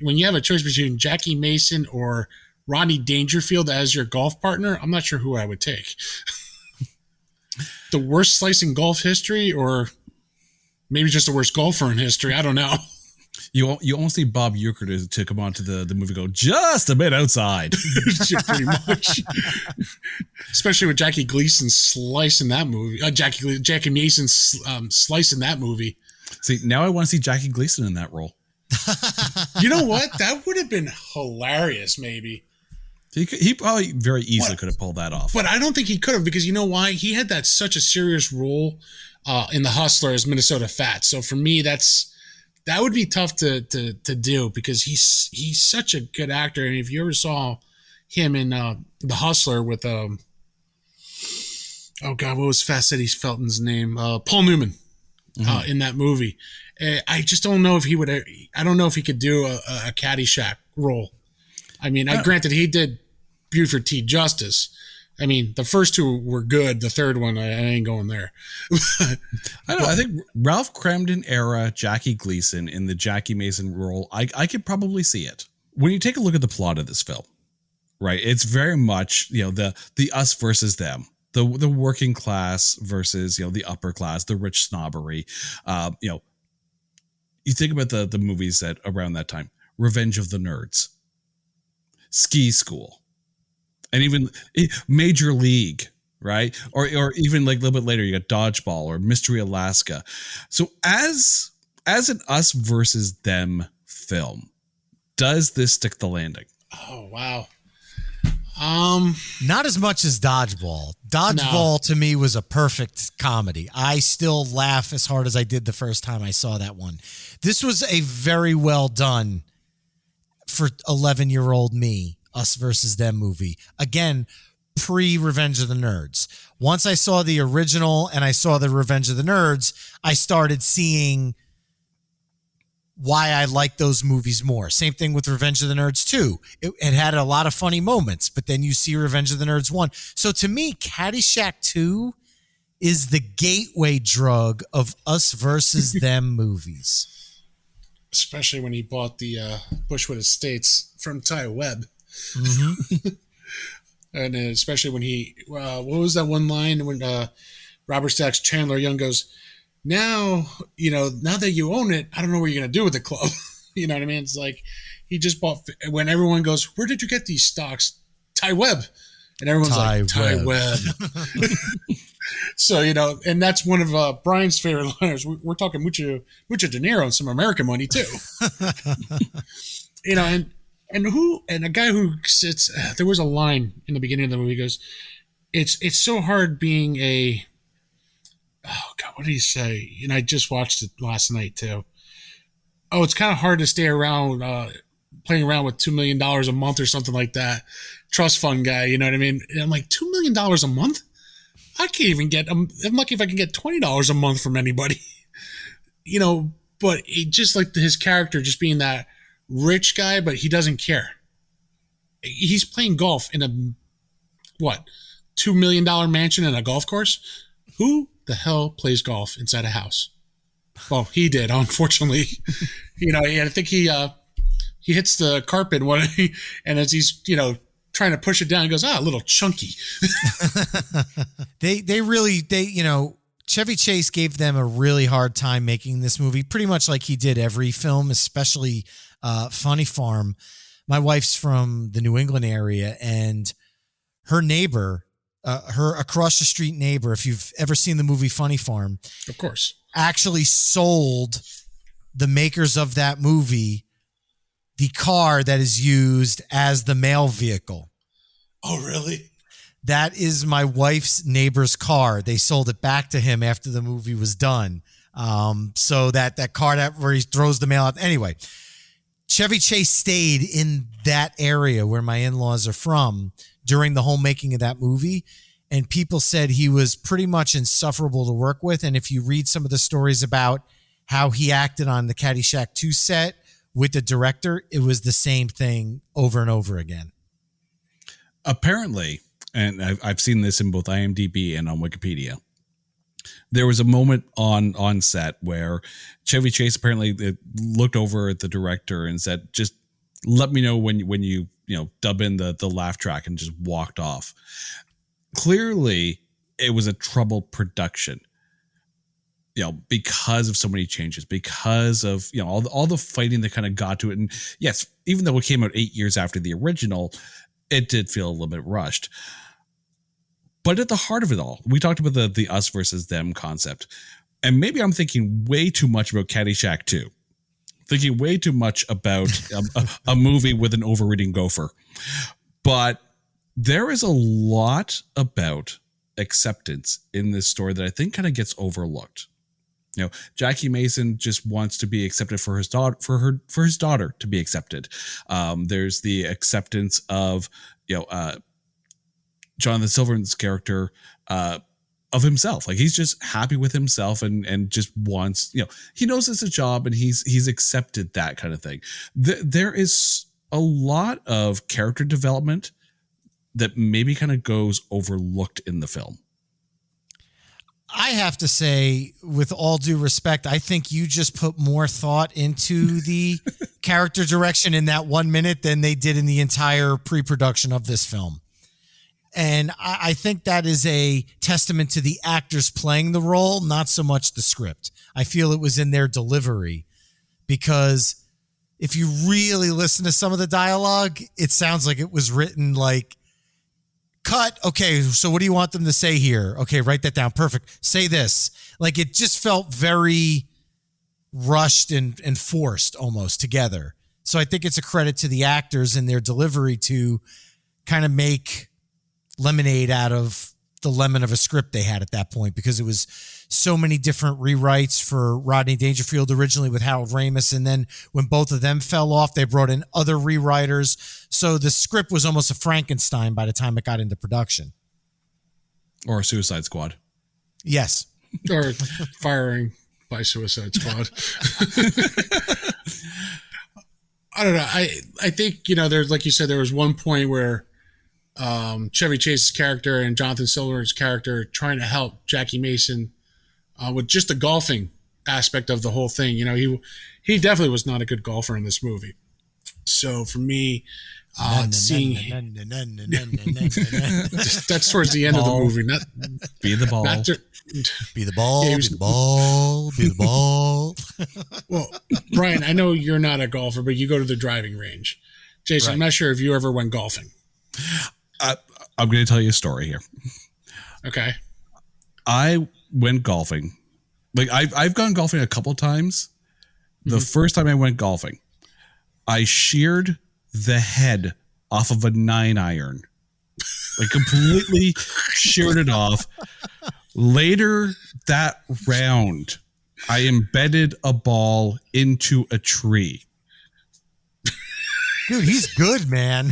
when you have a choice between Jackie Mason or Rodney Dangerfield as your golf partner, I'm not sure who I would take. The worst slice in golf history, or maybe just the worst golfer in history. I don't know. You almost need Bob Uecker to come on to the movie and go, just a bit outside. Pretty much. Especially with Jackie Gleason slicing that movie. Jackie Mason slicing that movie. See, now I want to see Jackie Gleason in that role. You know what? That would have been hilarious, maybe. He probably very easily could have pulled that off. But I don't think he could have, because you know why? He had such a serious role in The Hustler as Minnesota Fat. So for me, that would be tough to do, because he's such a good actor. And if you ever saw him in The Hustler with oh God, what was Fast Eddie Felton's name? Paul Newman in that movie. I just don't know if he would. I don't know if he could do a Caddyshack role. I mean, granted, he did Buford T. Justice. I mean, the first two were good. The third one, I ain't going there. I don't know. I think Ralph Cramden era Jackie Gleason in the Jackie Mason role, I could probably see it. When you take a look at the plot of this film, right, it's very much, the us versus them, the working class versus, the upper class, the rich snobbery. You think about the movies that around that time, Revenge of the Nerds, Ski School, and even Major League, right? Or even like a little bit later, you got Dodgeball or Mystery Alaska. So as an us versus them film, does this stick the landing? Oh, wow. Not as much as Dodgeball. Dodgeball to me was a perfect comedy. I still laugh as hard as I did the first time I saw that one. This was a very well done for 11-year-old me, us versus them movie. Again, pre-Revenge of the Nerds. Once I saw the original and I saw the Revenge of the Nerds, I started seeing why I like those movies more. Same thing with Revenge of the Nerds 2. It had a lot of funny moments, but then you see Revenge of the Nerds 1. So to me, Caddyshack 2 is the gateway drug of us versus them movies. Especially when he bought the Bushwood Estates from Ty Webb. Mm-hmm. And especially when he, what was that one line when Robert Stack's Chandler Young goes, now that you own it, I don't know what you're going to do with the club. You know what I mean? It's like he just bought, when everyone goes, where did you get these stocks? Ty Webb. And everyone's like, Ty Webb. So, and that's one of Brian's favorite liners. We're talking mucho De Niro and some American money too. And a guy who sits, there was a line in the beginning of the movie, goes, it's so hard being oh God, what did he say? And I just watched it last night too. Oh, it's kind of hard to stay around, playing around with $2 million a month or something like that. Trust fund guy, you know what I mean? And I'm like, $2 million a month? I can't even I'm lucky if I can get $20 a month from anybody. But it just like his character just being that rich guy, but he doesn't care. He's playing golf in a, $2 million mansion and a golf course? Who the hell plays golf inside a house? Well, he did, unfortunately. I think he hits the carpet and as he's, trying to push it down, he goes, a little chunky. Chevy Chase gave them a really hard time making this movie, pretty much like he did every film, especially Funny Farm. My wife's from the New England area, and her neighbor, her across the street neighbor, if you've ever seen the movie Funny Farm, of course, actually sold the makers of that movie the car that is used as the mail vehicle. Oh, really? That is my wife's neighbor's car. They sold it back to him after the movie was done. So that car where he throws the mail out. Anyway, Chevy Chase stayed in that area where my in-laws are from during the whole making of that movie. And people said he was pretty much insufferable to work with. And if you read some of the stories about how he acted on the Caddyshack 2 set with the director, it was the same thing over and over again. Apparently, and I've seen this in both IMDb and on Wikipedia, there was a moment on set where Chevy Chase apparently looked over at the director and said, just let me know when you dub in the laugh track, and just walked off. Clearly, it was a troubled production. because of so many changes, because of, all the fighting that kind of got to it. And yes, even though it came out 8 years after the original, it did feel a little bit rushed. But at the heart of it all, we talked about the us versus them concept. And maybe I'm thinking way too much about Caddyshack 2. Thinking way too much about a movie with an overeating gopher. But there is a lot about acceptance in this story that I think kind of gets overlooked. Jackie Mason just wants to be accepted for his daughter, for his daughter to be accepted. There's the acceptance of, Jonathan Silverman's character, of himself. Like, he's just happy with himself and just wants, he knows it's a job and he's accepted that kind of thing. There is a lot of character development that maybe kind of goes overlooked in the film. I have to say, with all due respect, I think you just put more thought into the character direction in that 1 minute than they did in the entire pre-production of this film. And I think that is a testament to the actors playing the role, not so much the script. I feel it was in their delivery, because if you really listen to some of the dialogue, it sounds like it was written like, cut. Okay, so what do you want them to say here? Okay, write that down. Perfect. Say this. Like, it just felt very rushed and forced almost together. So I think it's a credit to the actors and their delivery to kind of make lemonade out of the lemon of a script they had at that point, because it was so many different rewrites for Rodney Dangerfield originally with Harold Ramis. And then when both of them fell off, they brought in other rewriters. So the script was almost a Frankenstein by the time it got into production. Or a Suicide Squad. Yes. Or firing by Suicide Squad. I don't know. I think, there's, like you said, there was one point where Chevy Chase's character and Jonathan Silverman's character trying to help Jackie Mason with just the golfing aspect of the whole thing. He definitely was not a good golfer in this movie. So for me, seeing that's towards the end of the movie. Not be the ball, be the ball, be the ball, be the ball. Well, Brian, I know you're not a golfer, but you go to the driving range. Jason, right. I'm not sure if you ever went golfing. I'm going to tell you a story here. Okay. I went golfing. Like, I've gone golfing a couple times. The first time I went golfing, I sheared the head off of a 9-iron. Like, completely sheared it off. Later that round, I embedded a ball into a tree. Dude, he's good, man.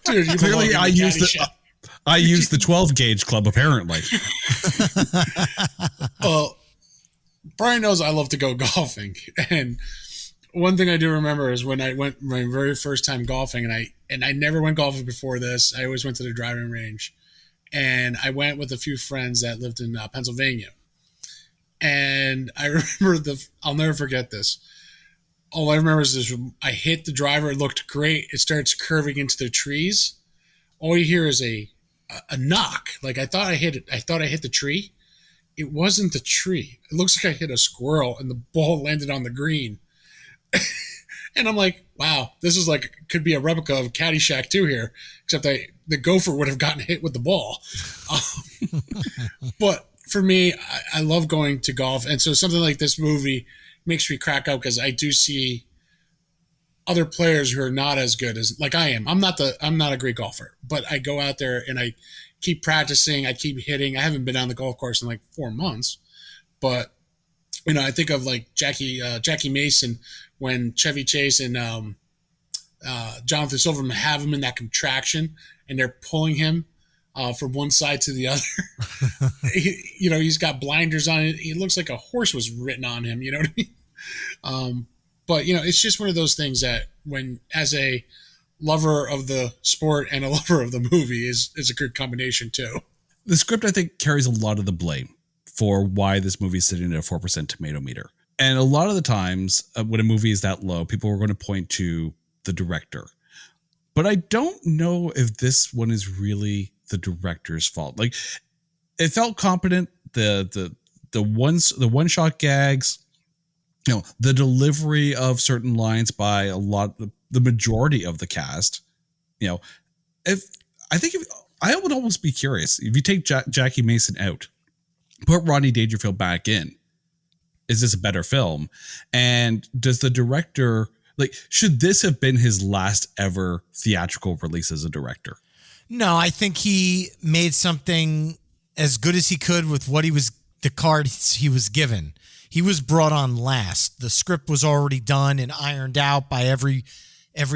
Dude, clearly I used the 12 gauge club, apparently. Well, Brian knows I love to go golfing, and one thing I do remember is when I went my very first time golfing, and I never went golfing before this. I always went to the driving range, and I went with a few friends that lived in Pennsylvania, and I remember I'll never forget this. All I remember is this: I hit the driver. It looked great. It starts curving into the trees. All you hear is a knock. Like, I thought I hit it. I thought I hit the tree. It wasn't the tree. It looks like I hit a squirrel, and the ball landed on the green. And I'm like, wow, this is like, could be a replica of Caddyshack 2 here, except the gopher would have gotten hit with the ball. But for me, I love going to golf, and so something like this movie makes me crack up, because I do see other players who are not as good as like I am. I'm not a great golfer, but I go out there and I keep practicing. I keep hitting. I haven't been on the golf course in like 4 months, but I think of like Jackie Mason when Chevy Chase and Jonathan Silverman have him in that contraction and they're pulling him from one side to the other. He's got blinders on. He looks like a horse was written on him. You know what I mean? But it's just one of those things that, when, as a lover of the sport and a lover of the movie, is a good combination too. The script, I think, carries a lot of the blame for why this movie is sitting at a 4% tomato meter. And a lot of the times when a movie is that low, people are going to point to the director. But I don't know if this one is really the director's fault. Like, it felt competent. The the one shot gags, the delivery of certain lines by the majority of the cast. I would almost be curious if you take Jackie Mason out, put Rodney Dangerfield back in. Is this a better film? And does the director, should this have been his last ever theatrical release as a director? No, I think he made something as good as he could with the cards he was given. He was brought on last. The script was already done and ironed out by every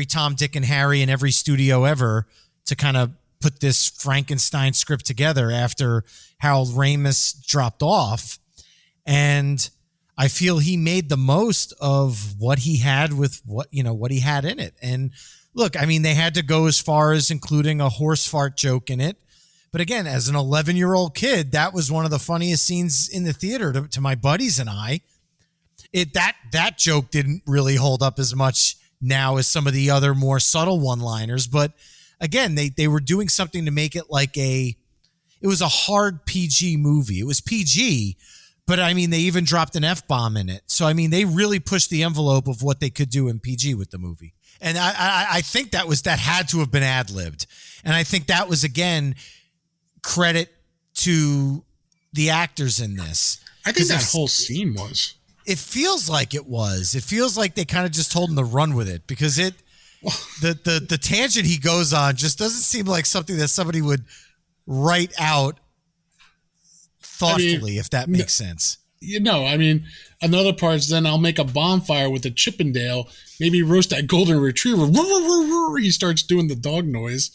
Tom, Dick, and Harry and every studio ever to kind of put this Frankenstein script together after Harold Ramis dropped off. And I feel he made the most of what he had with what he had in it. And look, I mean, they had to go as far as including a horse fart joke in it. But again, as an 11-year-old kid, that was one of the funniest scenes in the theater to my buddies and I. That joke didn't really hold up as much now as some of the other more subtle one-liners. But again, they were doing something to make it it was a hard PG movie. It was PG, but I mean, they even dropped an F-bomb in it. So, I mean, they really pushed the envelope of what they could do in PG with the movie. And I think that had to have been ad-libbed. And I think that was, again, credit to the actors in this. I think that whole scene was. It feels like it was. It feels like they kind of just told him to run with it because the tangent he goes on just doesn't seem like something that somebody would write out thoughtfully, if that makes sense. I mean, another part is then I'll make a bonfire with a Chippendale, maybe roast that golden retriever. He starts doing the dog noise.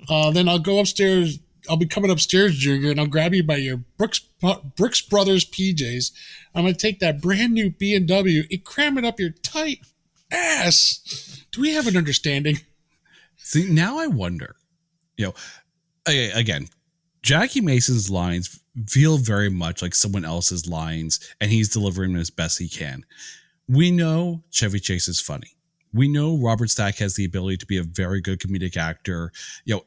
Then I'll go upstairs. I'll be coming upstairs, Junior, and I'll grab you by your Brooks Brothers PJs. I'm going to take that brand new B&W and cram it up your tight ass. Do we have an understanding? See, now I wonder, again, Jackie Mason's lines feel very much like someone else's lines, and he's delivering them as best he can. We know Chevy Chase is funny. We know Robert Stack has the ability to be a very good comedic actor,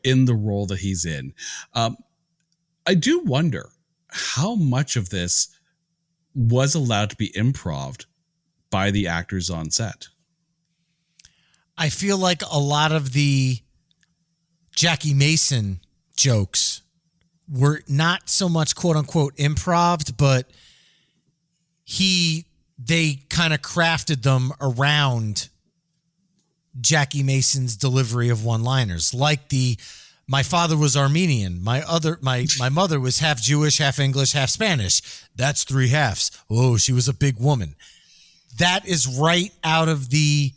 in the role that he's in. I do wonder how much of this was allowed to be improv by the actors on set. I feel like a lot of the Jackie Mason jokes were not so much quote unquote improv, but they kind of crafted them around Jackie Mason's delivery of one-liners, like my father was Armenian. My mother was half Jewish, half English, half Spanish. That's 3 halves. Oh, she was a big woman. That is right out of the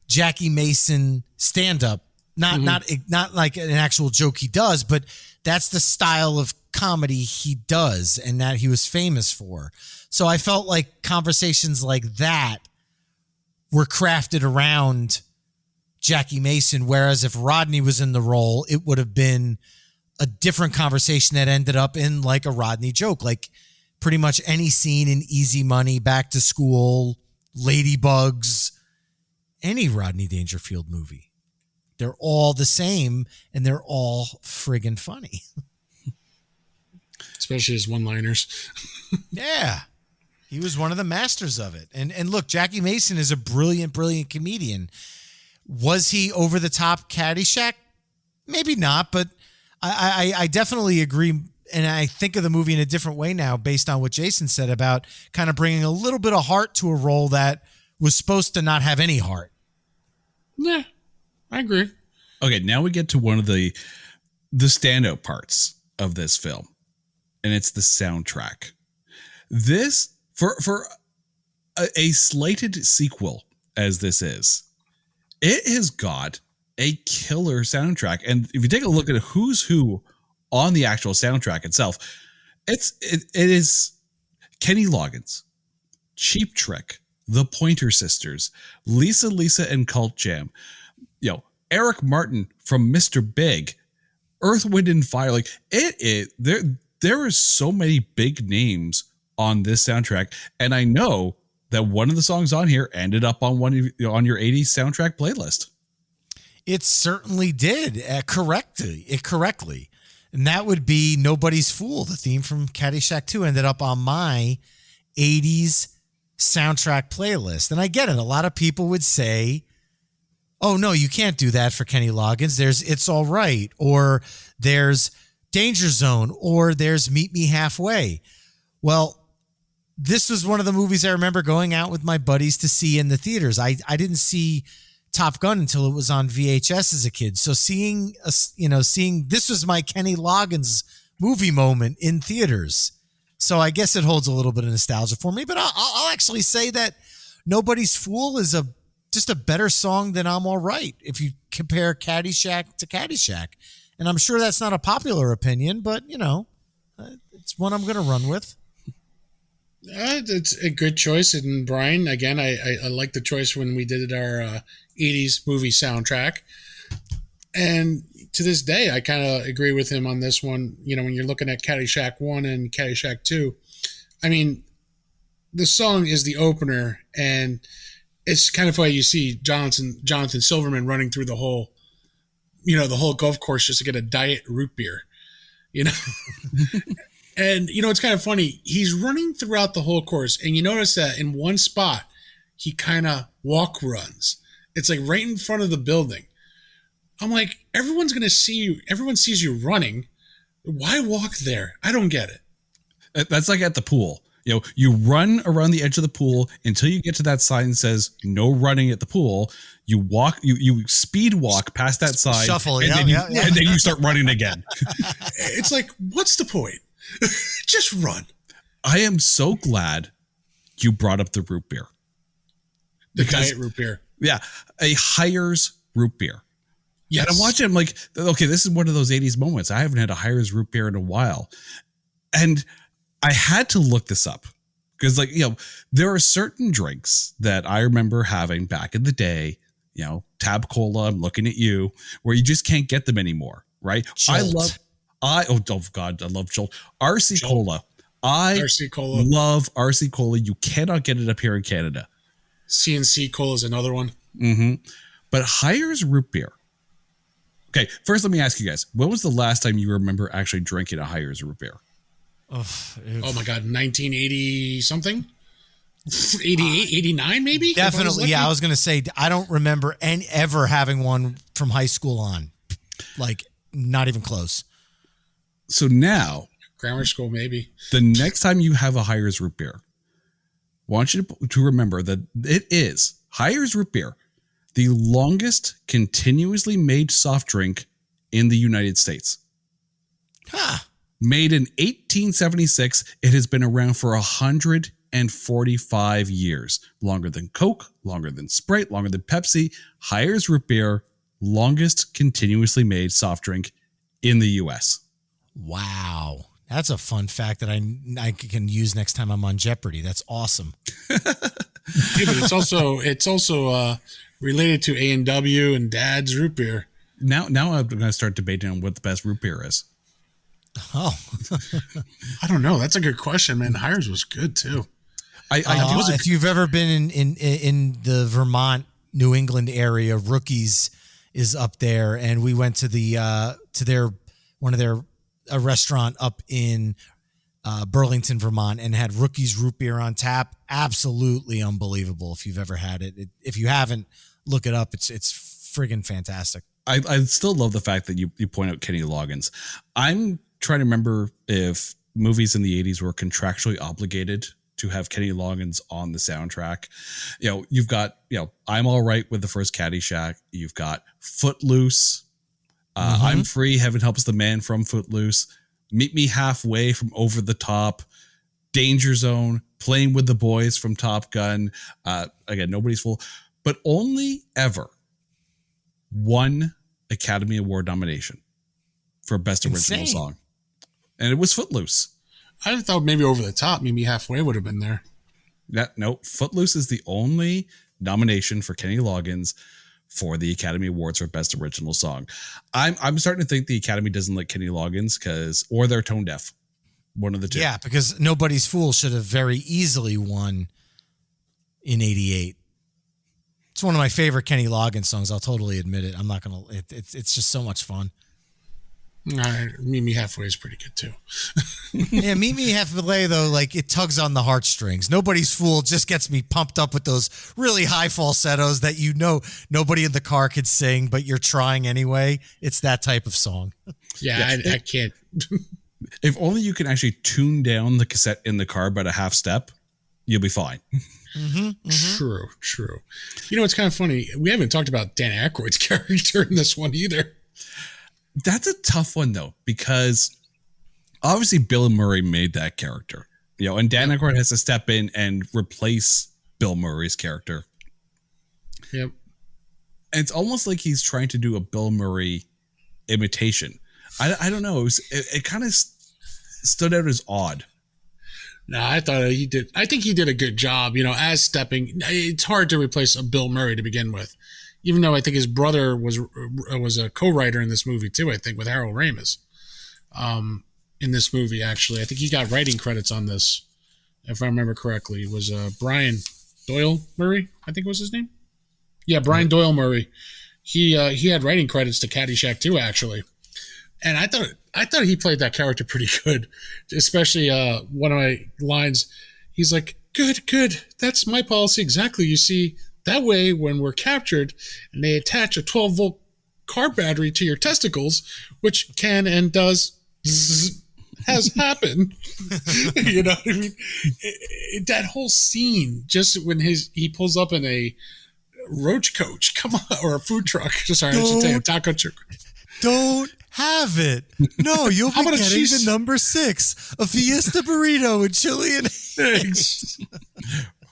Jackie Mason stand-up. Not like an actual joke he does, but that's the style of comedy he does and that he was famous for. So I felt like conversations like that were crafted around Jackie Mason, whereas if Rodney was in the role, it would have been a different conversation that ended up in like a Rodney joke, like pretty much any scene in Easy Money, Back to School, Ladybugs, any Rodney Dangerfield movie. They're all the same and they're all friggin' funny. Especially his one-liners. Yeah. He was one of the masters of it. And look, Jackie Mason is a brilliant, brilliant comedian. Was he over the top Caddyshack? Maybe not, but I definitely agree. And I think of the movie in a different way now based on what Jason said about kind of bringing a little bit of heart to a role that was supposed to not have any heart. Yeah, I agree. Okay, now we get to one of the standout parts of this film, and it's the soundtrack. This, for a slated sequel as this is, it has got a killer soundtrack. And if you take a look at who's who on the actual soundtrack itself, it is Kenny Loggins, Cheap Trick, The Pointer Sisters, Lisa and Cult Jam, Eric Martin from Mr. Big, Earth, Wind and Fire. Like there are so many big names on this soundtrack, and I know that one of the songs on here ended up on on your 80s soundtrack playlist. It certainly did correctly. And that would be Nobody's Fool. The theme from Caddyshack 2 ended up on my 80s soundtrack playlist. And I get it. A lot of people would say, oh, no, you can't do that for Kenny Loggins. There's It's All Right, or there's Danger Zone, or there's Meet Me Halfway. Well, this was one of the movies I remember going out with my buddies to see in the theaters. I didn't see Top Gun until it was on VHS as a kid. So seeing this was my Kenny Loggins movie moment in theaters. So I guess it holds a little bit of nostalgia for me, but I'll actually say that Nobody's Fool is just a better song than I'm All Right if you compare Caddyshack to Caddyshack. And I'm sure that's not a popular opinion, but it's one I'm going to run with. It's a good choice. And Brian, again, I like the choice when we did our 80s movie soundtrack. And to this day, I kind of agree with him on this one. When you're looking at Caddyshack 1 and Caddyshack 2, I mean, the song is the opener, and it's kind of why you see Jonathan Silverman running through the whole golf course just to get a diet root beer, And, it's kind of funny. He's running throughout the whole course, and you notice that in one spot, he kind of walk runs. It's like right in front of the building. I'm like, everyone's going to see you. Everyone sees you running. Why walk there? I don't get it. That's like at the pool. You run around the edge of the pool until you get to that sign that says no running at the pool. You walk, you speed walk past that sign. Shuffle, and then you start running again. It's like, what's the point? Just run. I am so glad you brought up the root beer. The diet root beer. Yeah. A Hires root beer. Yes. And I'm watching, I'm like, okay, this is one of those 80s moments. I haven't had a Hires root beer in a while. And I had to look this up because, there are certain drinks that I remember having back in the day, Tab Cola, I'm looking at you, where you just can't get them anymore, right? Jolt. I love Jolt. RC Cola. RC Cola. Love RC Cola. You cannot get it up here in Canada. CNC Cola is another one. Mm-hmm. But Hires root beer. Okay, first let me ask you guys, when was the last time you remember actually drinking a Hires root beer? Oh my God, 1980 something? 88, 89 maybe? Definitely, yeah. I was going to say, I don't remember ever having one from high school on. Like, not even close. So now, grammar school, maybe. The next time you have a Hires root beer, I want you to remember that it is Hires root beer, the longest continuously made soft drink in the United States. Huh. Made in 1876, it has been around for 145 years. Longer than Coke, longer than Sprite, longer than Pepsi. Hires root beer, longest continuously made soft drink in the U.S. Wow. That's a fun fact that I can use next time I'm on Jeopardy. That's awesome. Yeah, but it's also related to A&W and Dad's root beer. Now I'm going to start debating on what the best root beer is. Oh, I don't know. That's a good question, man. Hires was good too. If you've ever been in the Vermont, New England area, Rookies is up there, and we went to a restaurant up in Burlington, Vermont, and had Rookies root beer on tap. Absolutely unbelievable. If you've ever had it, if you haven't, look it up. It's friggin' fantastic. I still love the fact that you point out Kenny Loggins. I'm trying to remember if movies in the 80s were contractually obligated to have Kenny Loggins on the soundtrack. You've got, I'm All Right with the first Caddyshack. You've got Footloose. I'm Free, Heaven Helps the Man from Footloose. Meet Me Halfway from Over the Top. Danger Zone. Playing with the Boys from Top Gun. Again, Nobody's Fool. But only ever one Academy Award nomination for Best Original Song. And it was Footloose. I thought maybe Over the Top, maybe Halfway would have been there. No, Footloose is the only nomination for Kenny Loggins for the Academy Awards for Best Original Song. I'm starting to think the Academy doesn't like Kenny Loggins or they're tone deaf. One of the two. Yeah, because Nobody's Fool should have very easily won in 88. It's one of my favorite Kenny Loggins songs. I'll totally admit it. I'm not going to, it's just so much fun. Meet Me Halfway is pretty good too. Yeah, Meet Me Halfway, though, like it tugs on the heartstrings. Nobody's Fool just gets me pumped up with those really high falsettos that nobody in the car could sing, but you're trying anyway. It's that type of song. Yeah, I can't. If only you can actually tune down the cassette in the car by a half step, you'll be fine. True. You know, it's kind of funny. We haven't talked about Dan Aykroyd's character in this one either. That's a tough one, though, because obviously Bill Murray made that character, and Dan Aykroyd has to step in and replace Bill Murray's character. Yep. And it's almost like he's trying to do a Bill Murray imitation. I don't know. It kind of stood out as odd. No, I thought he did. I think he did a good job, as stepping. It's hard to replace a Bill Murray to begin with. Even though I think his brother was a co-writer in this movie too, I think, with Harold Ramis. In this movie, actually, I think he got writing credits on this, if I remember correctly. It was Brian Doyle Murray, I think was his name. Yeah, Brian Doyle Murray. He had writing credits to Caddyshack too, actually. And I thought he played that character pretty good, especially one of my lines. He's like, "Good, that's my policy exactly. You see." That way, when we're captured and they attach a 12-volt car battery to your testicles, which can and does has happened, you know what I mean? That whole scene, just when he pulls up in a roach coach, come on, or a food truck. Sorry, I should say a taco truck. Don't have it. No, you'll be getting the number 6, a Fiesta burrito with chili and eggs.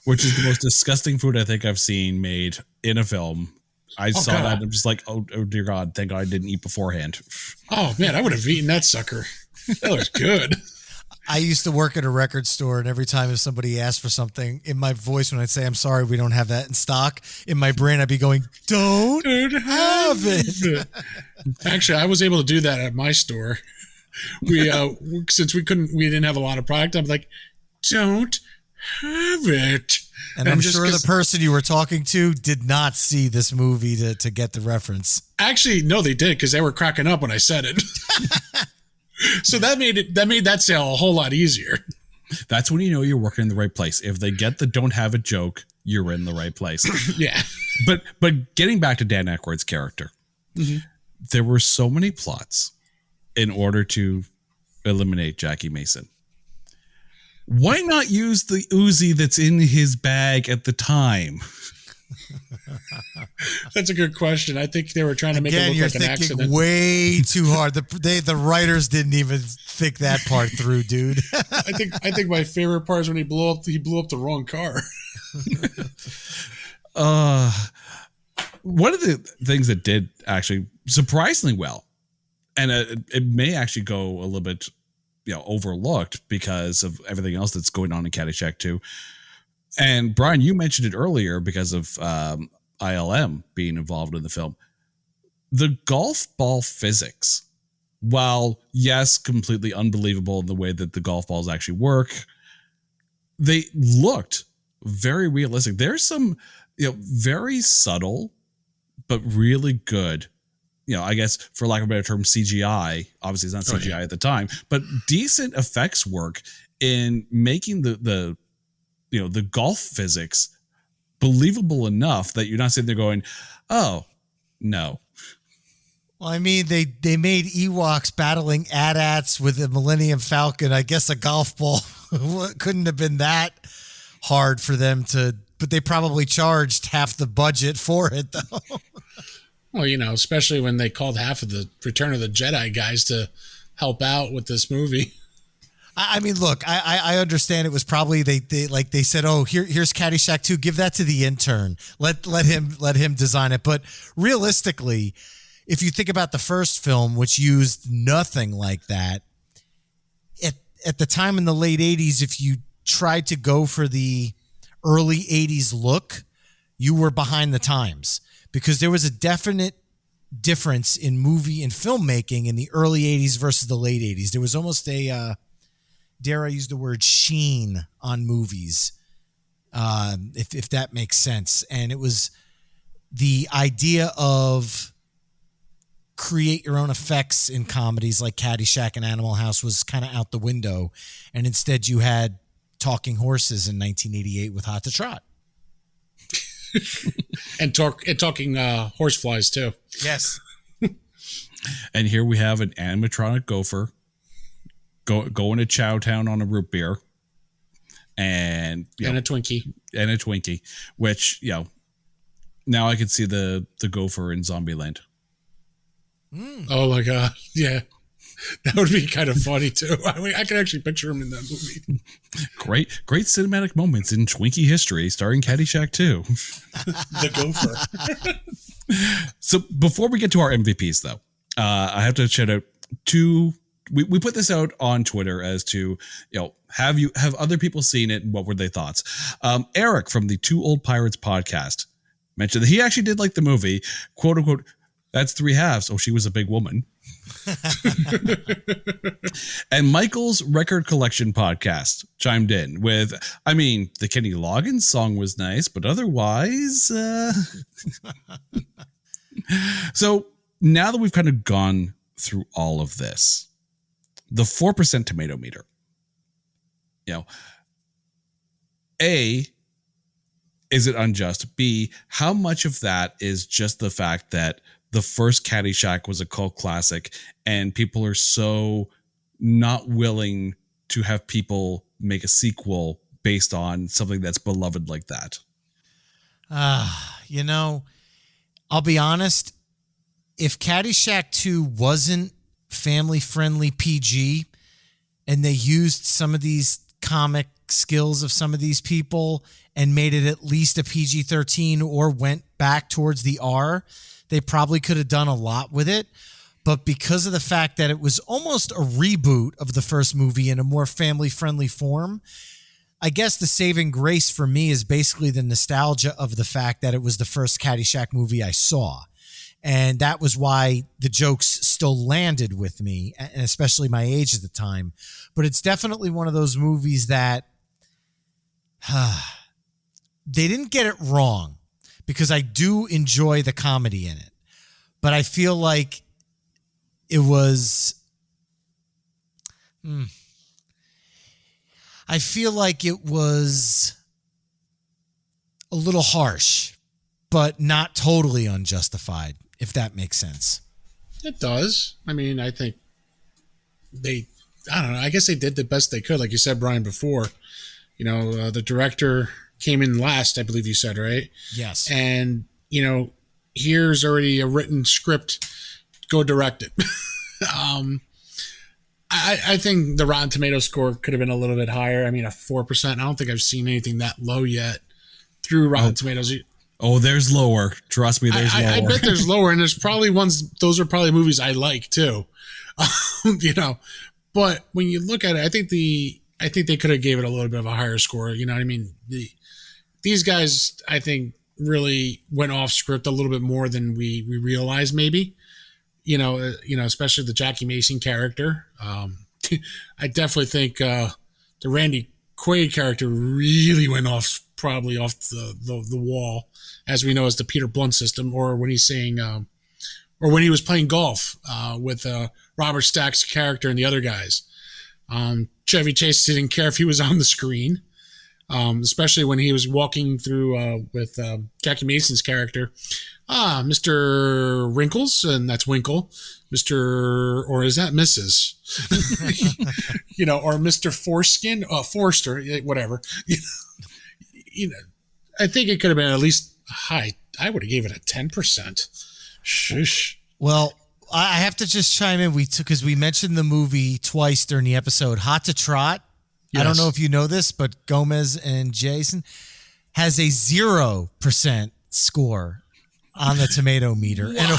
Which is the most disgusting food I think I've seen made in a film. I saw that and I'm just like, oh dear God, thank God I didn't eat beforehand. Oh man, I would have eaten that sucker. That was good. I used to work at a record store, and every time if somebody asked for something, in my voice when I'd say, "I'm sorry, we don't have that in stock," in my brain I'd be going, "Don't have it." Actually, I was able to do that at my store. We since we didn't have a lot of product, I'm like, "Don't have it." And I'm sure the person you were talking to did not see this movie to get the reference. Actually, no, they did, because they were cracking up when I said it. So that made that sale a whole lot easier. That's when you know you're working in the right place. If they get the "don't have it" joke, you're in the right place. Yeah. But getting back to Dan Aykroyd's character, there were so many plots in order to eliminate Jackie Mason. Why not use the Uzi that's in his bag at the time? That's a good question. I think they were trying to make it look like an accident. Way too hard. The writers didn't even think that part through, dude. I think my favorite part is when he blew up the wrong car. One of the things that did actually surprisingly well, and it may actually go a little bit overlooked because of everything else that's going on in Caddyshack 2. And Brian, you mentioned it earlier because of ILM being involved in the film. The golf ball physics, while yes, completely unbelievable in the way that the golf balls actually work, they looked very realistic. There's some, very subtle, but really good, I guess for lack of a better term, CGI. Obviously it's not CGI at the time, but decent effects work in making the golf physics believable enough that you're not sitting there going, oh, no. Well, I mean, they made Ewoks battling AT-ATs with the Millennium Falcon. I guess a golf ball couldn't have been that hard for them to, but they probably charged half the budget for it, though. Well, especially when they called half of the Return of the Jedi guys to help out with this movie. I mean, look, I understand it was probably they said, oh, here's Caddyshack 2, give that to the intern. Let him design it. But realistically, if you think about the first film, which used nothing like that, at the time in the late 80s, if you tried to go for the early 80s look, you were behind the times, because there was a definite difference in movie and filmmaking in the early 80s versus the late 80s. There was almost a dare I use the word sheen on movies, if that makes sense. And it was the idea of create your own effects in comedies like Caddyshack and Animal House was kind of out the window. And instead you had talking horses in 1988 with Hot to Trot. and talking horseflies too. Yes. And here we have an animatronic gopher going to Chowtown on a root beer. And a Twinkie. Which, now I can see the gopher in Zombieland. Oh my God. Yeah. That would be kind of funny too. I can actually picture him in that movie. Great cinematic moments in Twinkie history starring Caddyshack 2. The gopher. So before we get to our MVPs though, I have to shout out two. We put this out on Twitter as to, have other people seen it and what were their thoughts? Eric from the Two Old Pirates podcast mentioned that he actually did like the movie, quote unquote, that's 3 halves. Oh, she was a big woman. And Michael's Record Collection podcast chimed in with, the Kenny Loggins song was nice, but otherwise, So now that we've kind of gone through all of this, the 4% tomato meter, A, is it unjust? B, how much of that is just the fact that the first Caddyshack was a cult classic and people are so not willing to have people make a sequel based on something that's beloved like that? I'll be honest. If Caddyshack 2 wasn't family-friendly PG and they used some of these comic skills of some of these people and made it at least a PG-13 or went back towards the R, they probably could have done a lot with it. But because of the fact that it was almost a reboot of the first movie in a more family-friendly form, I guess the saving grace for me is basically the nostalgia of the fact that it was the first Caddyshack movie I saw. And that was why the jokes still landed with me, and especially my age at the time. But it's definitely one of those movies that they didn't get it wrong, because I do enjoy the comedy in it. But I feel like it was... I feel like it was a little harsh, but not totally unjustified, if that makes sense. It does. I think I don't know. I guess they did the best they could. Like you said, Brian, before, the director came in last, I believe you said, right? Yes. And, here's already a written script. Go direct it. I think the Rotten Tomatoes score could have been a little bit higher. A 4%. I don't think I've seen anything that low yet through Rotten Tomatoes. Oh, there's lower. Trust me, there's lower. I bet there's lower, and there's probably ones. Those are probably movies I like too. But when you look at it, I think they could have gave it a little bit of a higher score. You know what I mean? These guys, I think, really went off script a little bit more than we realized. Maybe, especially the Jackie Mason character. I definitely think the Randy Quaid character really went probably off the wall, as we know as the Peter Blunt system, or when he's saying, or when he was playing golf with Robert Stack's character and the other guys. Chevy Chase didn't care if he was on the screen, especially when he was walking through with Jackie Mason's character. Mr. Wrinkles, and that's Winkle. Or is that Mrs.? Or Mr. Foreskin, Forrester, whatever. I think it could have been at least high. I would have gave it a 10%. Shush. Well, I have to just chime in. Because we mentioned the movie twice during the episode. Hot to Trot. Yes. I don't know if you know this, but Gomez and Jason has a 0% score on the tomato meter. Wow. And a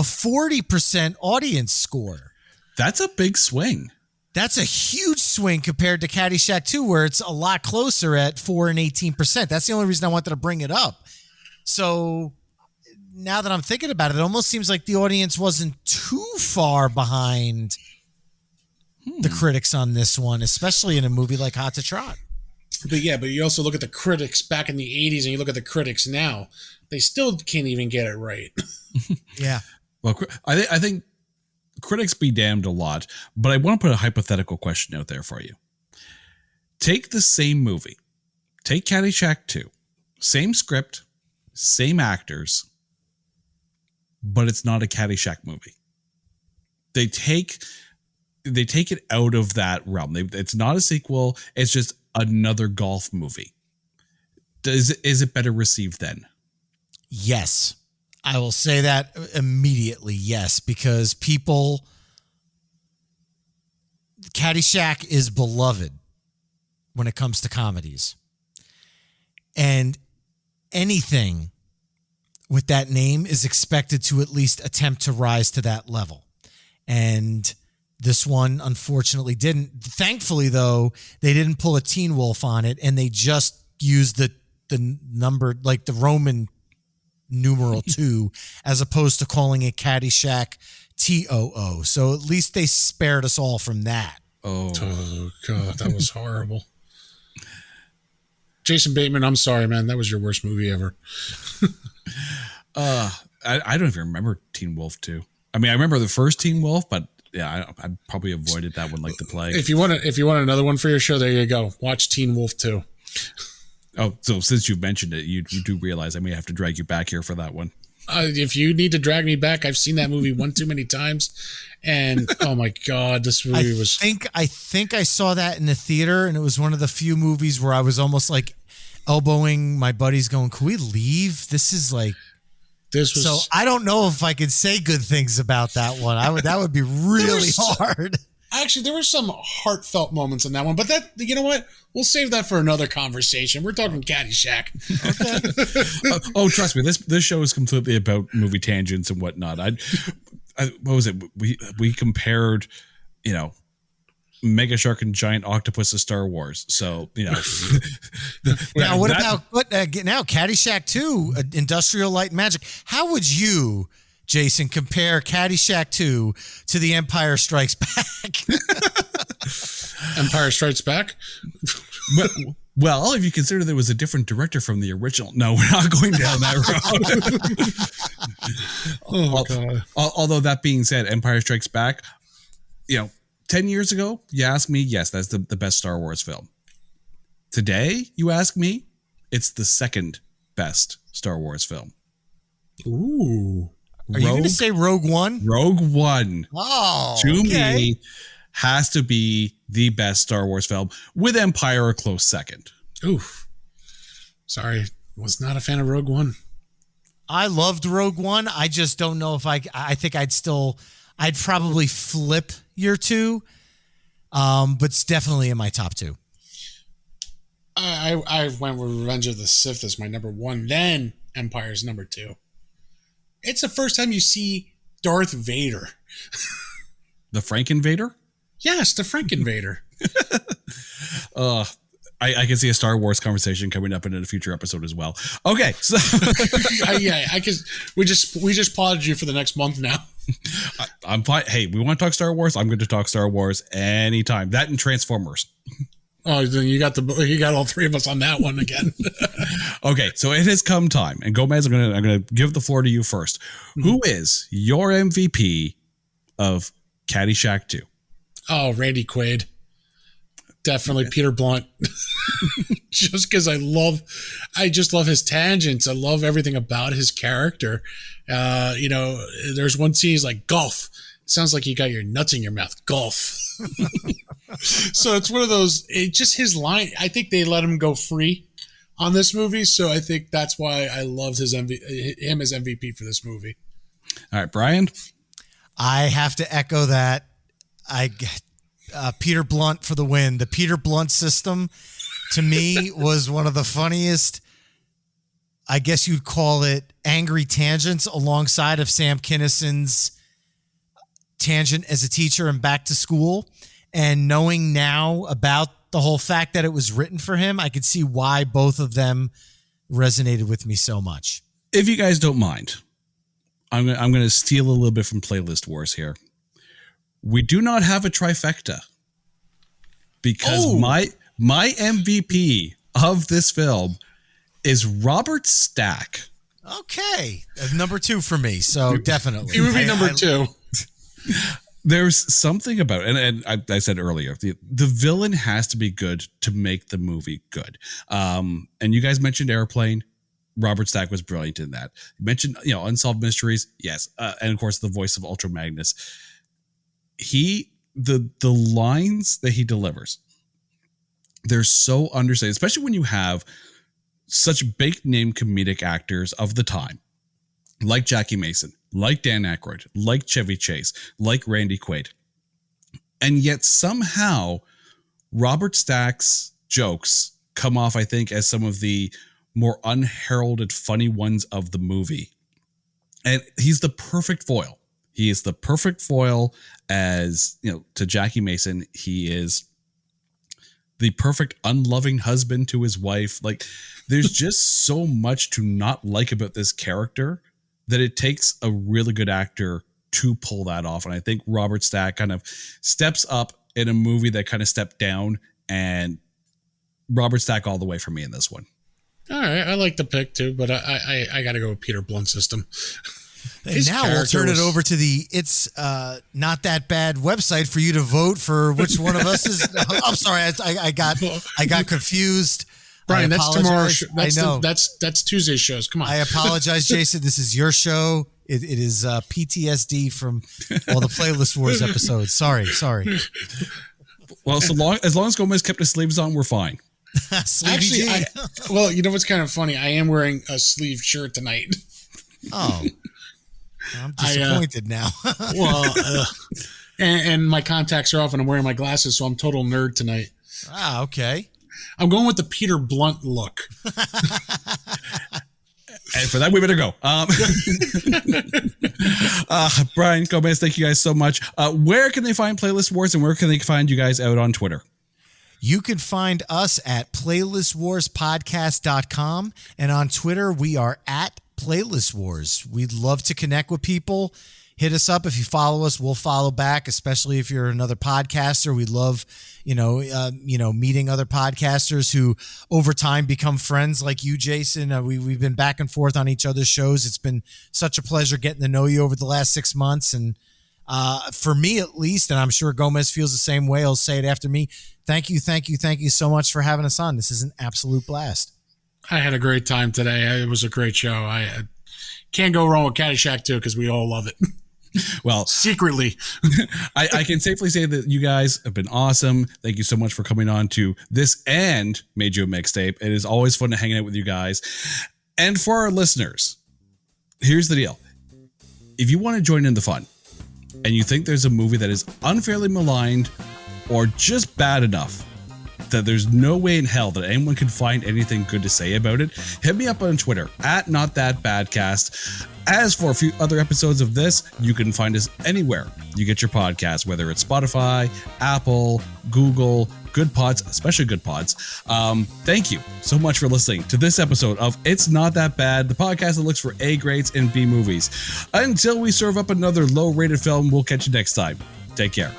40% audience score. That's a big swing. That's a huge swing compared to Caddyshack 2, where it's a lot closer at 4 and 18%. That's the only reason I wanted to bring it up. So now that I'm thinking about it, it almost seems like the audience wasn't too far behind the critics on this one, especially in a movie like Hot to Trot. But you also look at the critics back in the 80s and you look at the critics now. They still can't even get it right. Yeah. Well, I think critics be damned a lot, but I want to put a hypothetical question out there for you. Take the same movie. Take Caddyshack 2. Same script, same actors, but it's not a Caddyshack movie. They take it out of that realm. It's not a sequel. It's just another golf movie. Is it better received then? Yes. I will say that immediately, yes, because Caddyshack is beloved when it comes to comedies. And anything with that name is expected to at least attempt to rise to that level. And this one, unfortunately, didn't. Thankfully, though, they didn't pull a Teen Wolf on it, and they just used the number, like the Roman numeral 2, as opposed to calling it Caddyshack TOO. So at least they spared us all from that. Oh God, that was horrible. Jason Bateman, I'm sorry, man. That was your worst movie ever. I don't even remember Teen Wolf 2. I mean, I remember the first Teen Wolf, but yeah, I probably avoided that one like the plague. If you want another one for your show, there you go. Watch Teen Wolf 2. Oh, so since you've mentioned it, you do realize I may have to drag you back here for that one. If you need to drag me back, I've seen that movie one too many times, and oh my God, this movie was. I think I saw that in the theater, and it was one of the few movies where I was almost like elbowing my buddies, going, "Can we leave? This is like." This was. So I don't know if I could say good things about that one. That would be really hard. Actually, there were some heartfelt moments in that one, but you know what? We'll save that for another conversation. We're talking Caddyshack. Okay. Oh, trust me, this show is completely about movie tangents and whatnot. What was it? We compared, Mega Shark and Giant Octopus to Star Wars. So, Now, now Caddyshack 2, Industrial Light and Magic. How would you, Jason, compare Caddyshack 2 to The Empire Strikes Back? Empire Strikes Back? Well, if you consider there was a different director from the original. No, we're not going down that road. Oh, God. Although that being said, Empire Strikes Back, 10 years ago, you ask me, yes, that's the best Star Wars film. Today, you ask me, it's the second best Star Wars film. Ooh. Are you going to say Rogue One? Rogue One. Oh, to me, has to be the best Star Wars film, with Empire a close second. Oof. Sorry, was not a fan of Rogue One. I loved Rogue One. I just don't know if I think I'd probably flip your 2, but it's definitely in my top 2. I went with Revenge of the Sith as my number 1, then Empire's number 2. It's the first time you see Darth Vader. The Franken-Vader? Yes, the Franken-Vader. I can see a Star Wars conversation coming up in a future episode as well. Okay, so I can. We just paused you for the next month now. I'm fine. Hey, we want to talk Star Wars? I'm going to talk Star Wars anytime. That and Transformers. Oh, then you got all three of us on that one again. Okay, so it has come time, and Gomez, I'm gonna give the floor to you first. Mm-hmm. Who is your MVP of Caddyshack 2? Oh, Randy Quaid. Definitely Peter Blunt. Just because I just love his tangents. I love everything about his character. There's one scene he's like, golf. It sounds like you got your nuts in your mouth. Golf. So it's one of those, just his line. I think they let him go free on this movie. So I think that's why I loved him as MVP for this movie. All right, Brian. I have to echo that. Peter Blunt for the win. The Peter Blunt system, to me, was one of the funniest, I guess you'd call it, angry tangents alongside of Sam Kinnison's tangent as a teacher and back to school. And knowing now about the whole fact that it was written for him, I could see why both of them resonated with me so much. If you guys don't mind, I'm going to steal a little bit from Playlist Wars here. We do not have a trifecta because my MVP of this film is Robert Stack Okay. Number 2 for me. So definitely. He would be number 2. There's something about it, and I said earlier, the villain has to be good to make the movie good. And you guys mentioned Airplane. Robert Stack was brilliant in that. You mentioned, Unsolved Mysteries. Yes. And of course, the voice of Ultra Magnus. The lines that he delivers, they're so understated, especially when you have such big name comedic actors of the time, like Jackie Mason, like Dan Aykroyd, like Chevy Chase, like Randy Quaid. And yet somehow Robert Stack's jokes come off, I think, as some of the more unheralded funny ones of the movie. And he's the perfect foil. He is the perfect foil as, to Jackie Mason. He is the perfect unloving husband to his wife. Like, there's just so much to not like about this character that it takes a really good actor to pull that off. And I think Robert Stack kind of steps up in a movie that kind of stepped down, and Robert Stack all the way for me in this one. All right. I like the pick too, but I got to go with Peter Blunt System. And now we'll turn it over to the It's Not That Bad website for you to vote for which one of us is. I'm sorry. I got confused. Brian, that's tomorrow's. I know. That's Tuesday's shows. Come on. I apologize, Jason. This is your show. It is PTSD from all the Playlist Wars episodes. Sorry. Well, as long as Gomez kept his sleeves on, we're fine. Actually, well, you know what's kind of funny? I am wearing a sleeve shirt tonight. Oh, I'm disappointed now. And my contacts are off, and I'm wearing my glasses, so I'm total nerd tonight. Ah, okay. I'm going with the Peter Blunt look. And for that, we better go. Brian, Gomez, thank you guys so much. Where can they find Playlist Wars, and where can they find you guys out on Twitter? You can find us at playlistwarspodcast.com, and on Twitter, we are at Playlist Wars. We'd love to connect with people. Hit us up. If you follow us, we'll follow back, especially if you're another podcaster. We love, meeting other podcasters who over time become friends like you, Jason. We've been back and forth on each other's shows. It's been such a pleasure getting to know you over the last 6 months. And for me, at least, and I'm sure Gomez feels the same way, he'll say it after me. Thank you so much for having us on. This is an absolute blast. I had a great time today. It was a great show. I can't go wrong with Caddyshack too, because we all love it. Well, secretly, I can safely say that you guys have been awesome. Thank you so much for coming on to this and Made You a Mixtape. It is always fun to hang out with you guys. And for our listeners, here's the deal. If you want to join in the fun and you think there's a movie that is unfairly maligned or just bad enough that there's no way in hell that anyone can find anything good to say about it, hit me up on Twitter at NotThatBadcast. As for a few other episodes of this, you can find us anywhere you get your podcast, whether it's Spotify, Apple, Google, Good Pods, especially Good Pods. Thank you so much for listening to this episode of It's Not That Bad, the podcast that looks for A grades in B movies. Until we serve up another low-rated film, we'll catch you next time. Take care.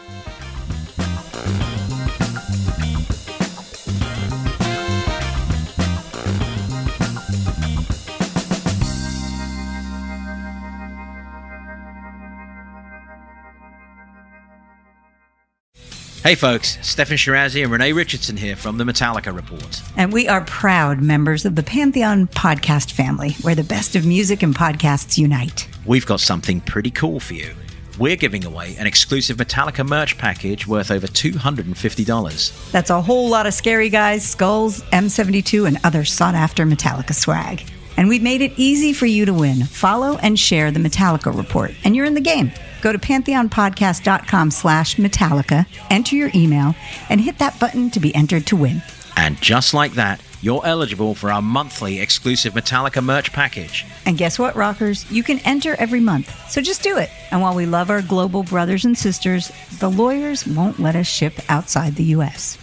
Hey folks, Stefan Shirazi and Renee Richardson here from the Metallica Report. And we are proud members of the Pantheon podcast family, where the best of music and podcasts unite. We've got something pretty cool for you. We're giving away an exclusive Metallica merch package worth over $250. That's a whole lot of Scary Guys, Skulls, M72, and other sought-after Metallica swag. And we've made it easy for you to win. Follow and share the Metallica Report, and you're in the game. Go to pantheonpodcast.com/Metallica, enter your email, and hit that button to be entered to win. And just like that, you're eligible for our monthly exclusive Metallica merch package. And guess what, rockers? You can enter every month, so just do it. And while we love our global brothers and sisters, the lawyers won't let us ship outside the U.S.